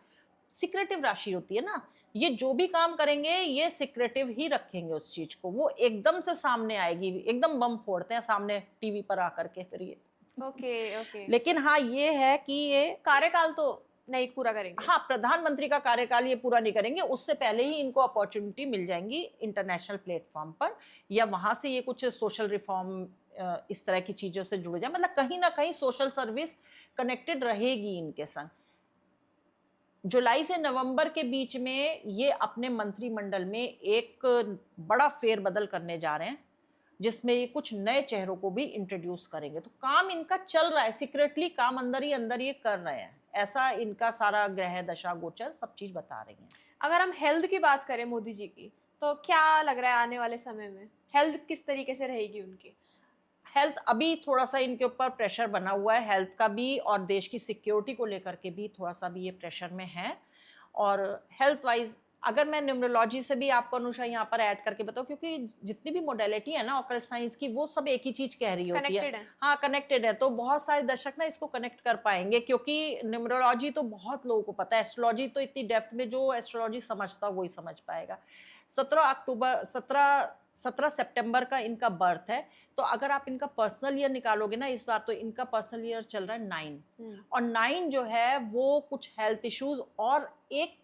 सिक्रेटिव राशि होती है ना, ये जो भी काम करेंगे ये सिक्रेटिव ही रखेंगे उस चीज को। वो एकदम से सामने आएगी, एकदम बम फोड़ते हैं सामने टीवी पर आकर के फिर ये। Okay okay. लेकिन हाँ ये है कि ये कार्यकाल तो नहीं पूरा करेंगे। हाँ प्रधानमंत्री का कार्यकाल ये पूरा नहीं करेंगे, उससे पहले ही इनको अपॉर्चुनिटी मिल जाएंगी इंटरनेशनल प्लेटफॉर्म पर, या वहां से ये कुछ सोशल रिफॉर्म इस तरह की चीजों से जुड़ जाए। मतलब कहीं ना कहीं सोशल सर्विस कनेक्टेड रहेगी इनके संग। जुलाई से नवंबर के बीच में ये अपने मंत्रिमंडल में एक बड़ा फेरबदल करने जा रहे हैं, जिसमें ये कुछ नए चेहरों को भी इंट्रोड्यूस करेंगे। तो काम इनका चल रहा है, सीक्रेटली काम अंदर ही अंदर ये कर रहे हैं। ऐसा इनका सारा ग्रह दशा गोचर सब चीज बता रही है। अगर हम हेल्थ की बात करें मोदी जी की, तो क्या लग रहा है आने वाले समय में हेल्थ किस तरीके से रहेगी उनकी? हेल्थ अभी थोड़ा सा इनके ऊपर प्रेशर बना हुआ है, हेल्थ का भी और देश की सिक्योरिटी को लेकर के भी थोड़ा सा भी ये प्रेशर में है। और हेल्थ वाइज अगर मैं न्यूमरोलॉजी से भी आपको अनुषा यहाँ पर ऐड करके बताऊँ, क्योंकि जितनी भी मोडेलिटी है ना ऑकल्ट साइंस की, वो सब एक ही चीज कह रही होती है। हाँ कनेक्टेड है, तो बहुत सारे दर्शक ना इसको कनेक्ट कर पाएंगे, क्योंकि न्यूमरोलॉजी तो बहुत लोगों को पता है, एस्ट्रोलॉजी तो इतनी डेप्थ में जो एस्ट्रोलॉजी समझता वही समझ पाएगा। 17 सितंबर का इनका बर्थ है, तो अगर आप इनका पर्सनल ईयर निकालोगे ना इस बार, तो इनका पर्सनल ईयर चल रहा है 9। और 9 जो है वो कुछ हेल्थ इश्यूज और एक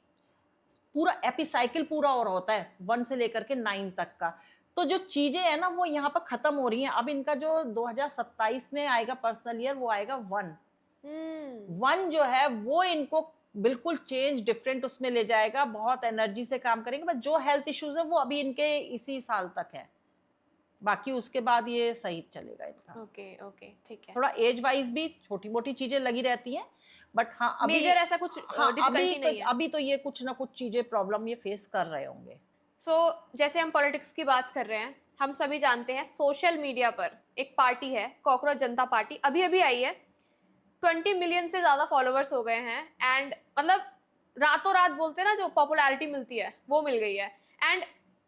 पूरा एपिसाइकिल पूरा हो रहा होता है 1 से लेकर के 9 तक का। तो जो चीजें है ना वो यहाँ पर खत्म हो रही हैं। अब इनका जो 2027 में आएगा पर्सनल ईयर, वो आएगा 1। 1 जो है वो इनको बिल्कुल चेंज डिफरेंट उसमें ले जाएगा, बहुत एनर्जी से काम करेंगे। बस जो हेल्थ इश्यूज है वो अभी इनके इसी साल तक है, बाकी उसके बाद ये सही चलेगा इनका। ओके ओके ठीक है। थोड़ा एज वाइज भी छोटी मोटी चीजें लगी रहती हैं, बट हाँ अभी मेजर ऐसा कुछ डिफिकल्टी नहीं है। अभी तो ये कुछ ना कुछ चीजें प्रॉब्लम ये फेस कर रहे होंगे। जैसे हम पॉलिटिक्स की बात कर रहे हैं, हम सभी जानते हैं सोशल मीडिया पर एक पार्टी है कॉकरोच जनता पार्टी, अभी अभी आई है, 20 मिलियन से ज्यादा फॉलोअर्स हो गए हैं। एंड मतलब रातों रात बोलते हैं ना, जो पॉपुलैरिटी मिलती है वो मिल गई है। एंड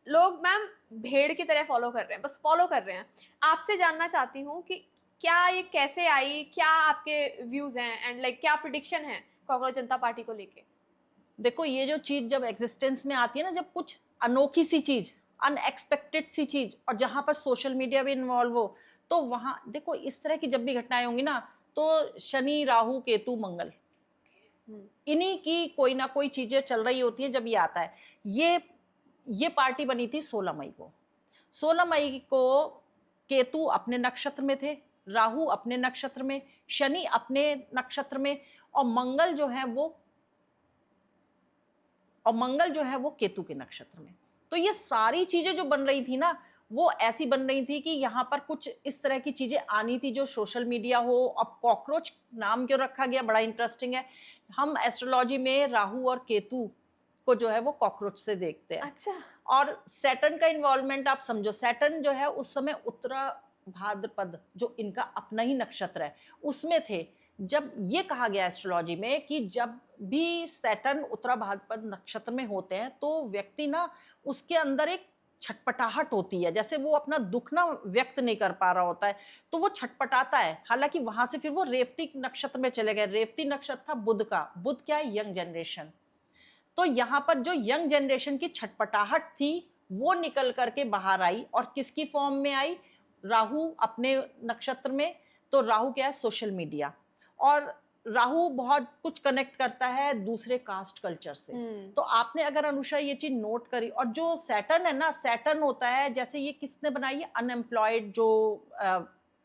लोग मैम भेड़ की तरह फॉलो कर रहे हैं, बस फॉलो कर रहे हैं। आपसे जानना चाहती हूँ कि क्या ये कैसे आई, क्या आपके व्यूज हैं एंड लाइक क्या प्रिडिक्शन है कॉकरोच जनता पार्टी को लेके? देखो ये जो चीज जब एग्जिस्टेंस में आती है ना, जब कुछ अनोखी सी चीज, अनएक्सपेक्टेड सी चीज, और जहां पर सोशल मीडिया भी इन्वॉल्व हो, तो वहां देखो इस तरह की जब भी घटनाएं होंगी ना, तो शनि राहु केतु मंगल, इन्हीं की कोई ना कोई चीजें चल रही होती हैं जब ये आता है। ये पार्टी बनी थी 16 मई को। 16 मई को केतु अपने नक्षत्र में थे, राहु अपने नक्षत्र में, शनि अपने नक्षत्र में, और मंगल जो है वो केतु के नक्षत्र में। तो ये सारी चीजें जो बन रही थी ना, वो ऐसी बन रही थी कि यहाँ पर कुछ इस तरह की चीजें आनी थी जो सोशल मीडिया हो। अब कॉकरोच नाम क्यों रखा गया, बड़ा इंटरेस्टिंग है। हम एस्ट्रोलॉजी में राहु और केतु को जो है वो कॉकरोच से देखते हैं। अच्छा। और सैटर्न का इन्वॉल्वमेंट आप समझो, सैटर्न जो है उस समय उत्तरा भाद्रपद जो इनका अपना ही नक्षत्र है उसमें थे। जब ये कहा गया एस्ट्रोलॉजी में कि जब भी सैटर्न उत्तरा भाद्रपद नक्षत्र में होते हैं तो व्यक्ति ना उसके अंदर एक छटपटाहट होती है, जैसे वो अपना दुख ना व्यक्त नहीं कर पा रहा होता है, तो वो छटपटाता है। हालांकि वहां से फिर वो रेवती नक्षत्र में चले गए। रेवती नक्षत्र था बुध का। बुध क्या है, यंग जनरेशन। तो यहाँ पर जो यंग जनरेशन की छटपटाहट थी वो निकल करके बाहर आई, और किसकी फॉर्म में आई, राहु अपने नक्षत्र में। तो राहु क्या है, सोशल मीडिया, और राहु बहुत कुछ कनेक्ट करता है दूसरे कास्ट कल्चर से। तो आपने अगर अनुषा ये चीज नोट करी, और जो सैटर्न है ना, सैटर्न होता है जैसे ये किसने बनाई है, अनएम्प्लॉयड जो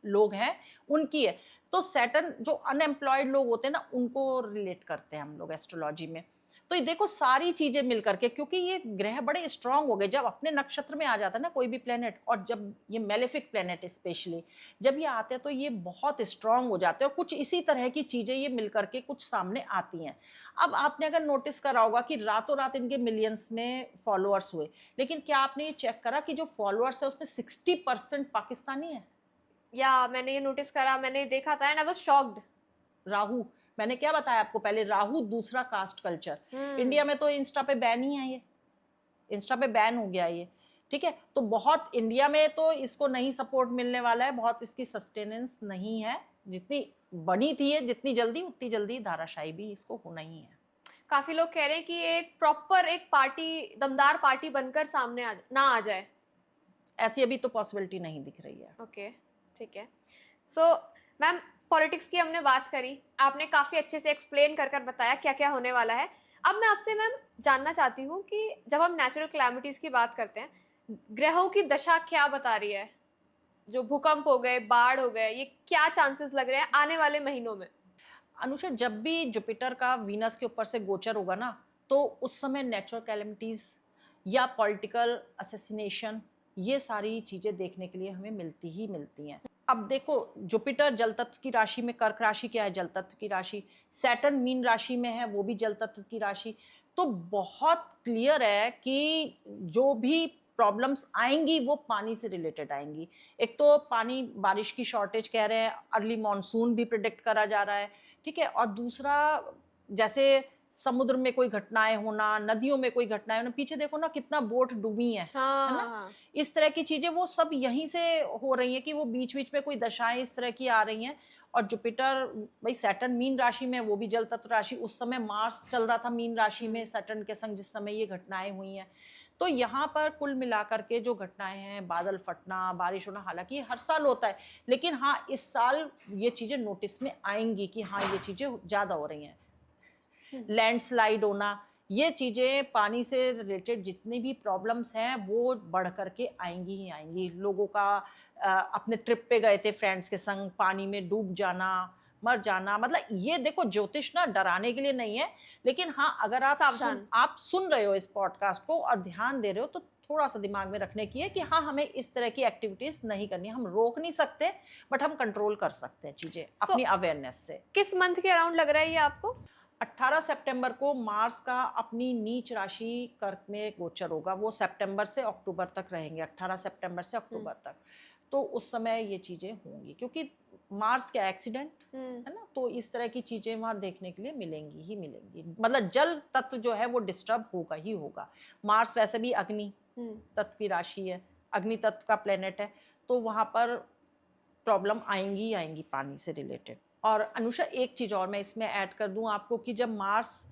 लोग हैं उनकी है। तो सैटर्न जो अनएम्प्लॉयड लोग होते हैं ना, उनको रिलेट करते हैं हम लोग एस्ट्रोलॉजी में। तो ये देखो सारी चीजें मिलकर के, क्योंकि ये ग्रह बड़े स्ट्रांग हो गए, जब अपने नक्षत्र में आ जाता है ना कोई भी प्लेनेट, और जब ये मेलेफिक प्लेनेट स्पेशली जब ये आते हैं तो ये बहुत स्ट्रांग हो जाते हैं, और कुछ इसी तरह की चीजें ये मिलकर के कुछ सामने आती हैं। अब आपने अगर नोटिस करा होगा कि रातों रात इनके मिलियंस में फॉलोअर्स हुए, लेकिन क्या आपने ये चेक करा कि जो फॉलोअर्स है उसमें 60% पाकिस्तानी है? या मैंने ये नोटिस करा, मैंने देखा था and I was shocked. Rahu, मैंने क्या बताया आपको पहले, राहु, दूसरा कास्ट कल्चर। इंडिया में तो इंस्टा पे बैन ही है, ये इंस्टा पे बैन हो गया ये, ठीक है। तो बहुत इंडिया में तो इसको नहीं सपोर्ट मिलने वाला है, बहुत इसकी सस्टेनेंस नहीं है, जितनी बनी थी है जितनी जल्दी, उतनी जल्दी धाराशायी भी इसको होना ही है। काफी लोग कह रहे हैं कि एक प्रॉपर एक पार्टी, दमदार पार्टी बनकर सामने ना आ जाए। ऐसी अभी तो पॉसिबिलिटी नहीं दिख रही है। ओके, ठीक है। सो मैम, पॉलिटिक्स की हमने बात करी, आपने काफी अच्छे से एक्सप्लेन कर कर बताया क्या क्या होने वाला है। अब मैं आपसे मैम जानना चाहती हूँ कि जब हम नेचुरल कैलामिटीज की बात करते हैं, ग्रहों की दशा क्या बता रही है? जो भूकंप हो गए, बाढ़ हो गए, ये क्या चांसेस लग रहे हैं आने वाले महीनों में? अनुषा, जब भी जुपिटर का वीनस के ऊपर से गोचर होगा ना, तो उस समय नेचुरल कैलेमिटीज या पॉलिटिकल असैसिनेशन, ये सारी चीजें देखने के लिए हमें मिलती ही मिलती हैं। अब देखो, जुपिटर जल तत्व की राशि में, कर्क राशि क्या है, जल तत्व की राशि, सैटर्न मीन राशि में है, वो भी जल तत्व की राशि। तो बहुत क्लियर है कि जो भी प्रॉब्लम्स आएंगी वो पानी से रिलेटेड आएंगी। एक तो पानी, बारिश की शॉर्टेज कह रहे हैं, अर्ली मॉनसून भी प्रिडिक्ट करा जा रहा है, ठीक है। और दूसरा, जैसे समुद्र में कोई घटनाएं होना, नदियों में कोई घटनाएं होना, पीछे देखो ना कितना बोट डूबी है ना। हाँ। इस तरह की चीजें वो सब यहीं से हो रही है कि वो बीच बीच में कोई दशाएं इस तरह की आ रही हैं। और जुपिटर भाई सैटर्न मीन राशि में, वो भी जल तत्व राशि, उस समय मार्स चल रहा था मीन राशि में सैटर्न के संग, जिस समय ये घटनाएं हुई हैं। तो यहाँ पर कुल मिलाकर के जो घटनाएं हैं, बादल फटना, बारिश होना, हालांकि ये हर साल होता है, लेकिन हाँ इस साल ये चीजें नोटिस में आएंगी कि हाँ ये चीजें ज्यादा हो रही हैं। लैंडस्लाइड होना, ये चीजें, पानी से रिलेटेड जितनी भी प्रॉब्लम्स हैं वो बढ़ करके आएंगी ही आएंगी। लोगों का अपने ट्रिप पे गए थे फ्रेंड्स के संग, पानी में डूब जाना, मर जाना, मतलब ये देखो ज्योतिष ना डराने के लिए नहीं है, लेकिन हाँ अगर आप सुन रहे हो इस पॉडकास्ट को और ध्यान दे रहे हो, तो थोड़ा सा दिमाग में रखने की है कि हाँ हमें इस तरह की एक्टिविटीज नहीं करनी। हम रोक नहीं सकते, बट हम कंट्रोल कर सकते हैं चीजें अपनी अवेयरनेस से। किस मंथ के अराउंड लग रहा है ये आपको? 18 सितंबर को मार्स का अपनी नीच राशि कर्क में गोचर होगा। वो सितंबर से अक्टूबर तक रहेंगे, 18 सितंबर से अक्टूबर तक। तो उस समय ये चीजें होंगी, क्योंकि मार्स क्या एक्सीडेंट है ना, तो इस तरह की चीजें वहां देखने के लिए मिलेंगी ही मिलेंगी। मतलब जल तत्व जो है वो डिस्टर्ब होगा ही होगा। मार्स वैसे भी अग्नि तत्व की राशि है, अग्नि तत्व का प्लेनेट है, तो वहां पर प्रॉब्लम आएंगी ही आएंगी पानी से रिलेटेड। और अनुषा, एक चीज और मैं इसमें ऐड कर दूं आपको कि जब मार्स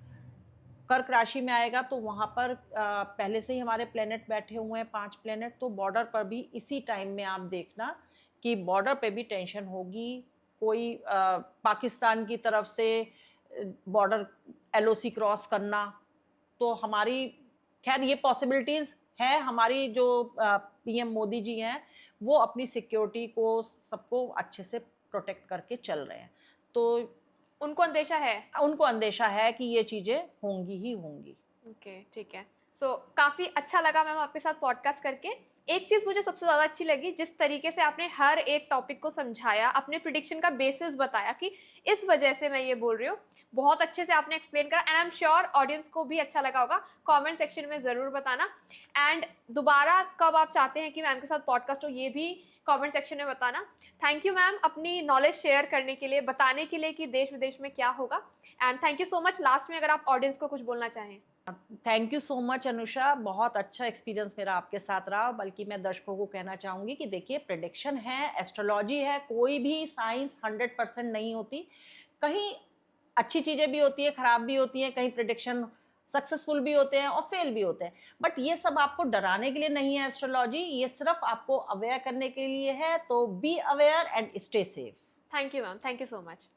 कर्क राशि में आएगा तो वहां पर पहले से ही हमारे प्लेनेट बैठे हुए हैं, 5 प्लेनेट। तो बॉर्डर पर भी इसी टाइम में आप देखना कि बॉर्डर पे भी टेंशन होगी। कोई पाकिस्तान की तरफ से बॉर्डर LOC क्रॉस करना, तो हमारी खैर ये पॉसिबिलिटीज है। हमारी जो PM मोदी जी हैं वो अपनी सिक्योरिटी को सबको अच्छे से प्रोटेक्ट करके चल रहे हैं, तो उनको अंदेशा है कि ये चीजें होंगी ही होंगी। ओके, ठीक है। सो काफी अच्छा लगा मैम आपके साथ पॉडकास्ट करके। एक चीज मुझे सबसे ज्यादा अच्छी लगी, जिस तरीके से आपने हर एक टॉपिक को समझाया, अपने प्रिडिक्शन का बेसिस बताया कि इस वजह से मैं ये बोल रही हूँ। बहुत अच्छे से आपने एक्सप्लेन करा and I am sure audience को भी अच्छा लगा होगा। कमेंट सेक्शन में जरूर बताना, एंड दोबारा कब आप चाहते हैं कि मैम के साथ पॉडकास्ट हो, ये भी कमेंट सेक्शन में बताना। थैंक यू मैम अपनी नॉलेज शेयर करने के लिए, बताने के लिए कि देश विदेश में क्या होगा, and thank you so much. Last में अगर आप ऑडियंस को कुछ बोलना चाहें। Thank you so much Anusha, बहुत अच्छा एक्सपीरियंस मेरा आपके साथ रहा। बल्कि मैं दर्शकों को कहना चाहूँगी कि देखिए, प्रेडिक्शन है, एस्ट्रोलॉजी है, कोई भी साइंस 100% नहीं होती। कहीं अच्छी चीज़ें भी होती है, खराब भी होती हैं, कहीं प्रेडिक्शन सक्सेसफुल भी होते हैं और फेल भी होते हैं। बट ये सब आपको डराने के लिए नहीं है एस्ट्रोलॉजी, ये सिर्फ आपको अवेयर करने के लिए है। तो be aware and stay safe. Thank you ma'am, thank you so much.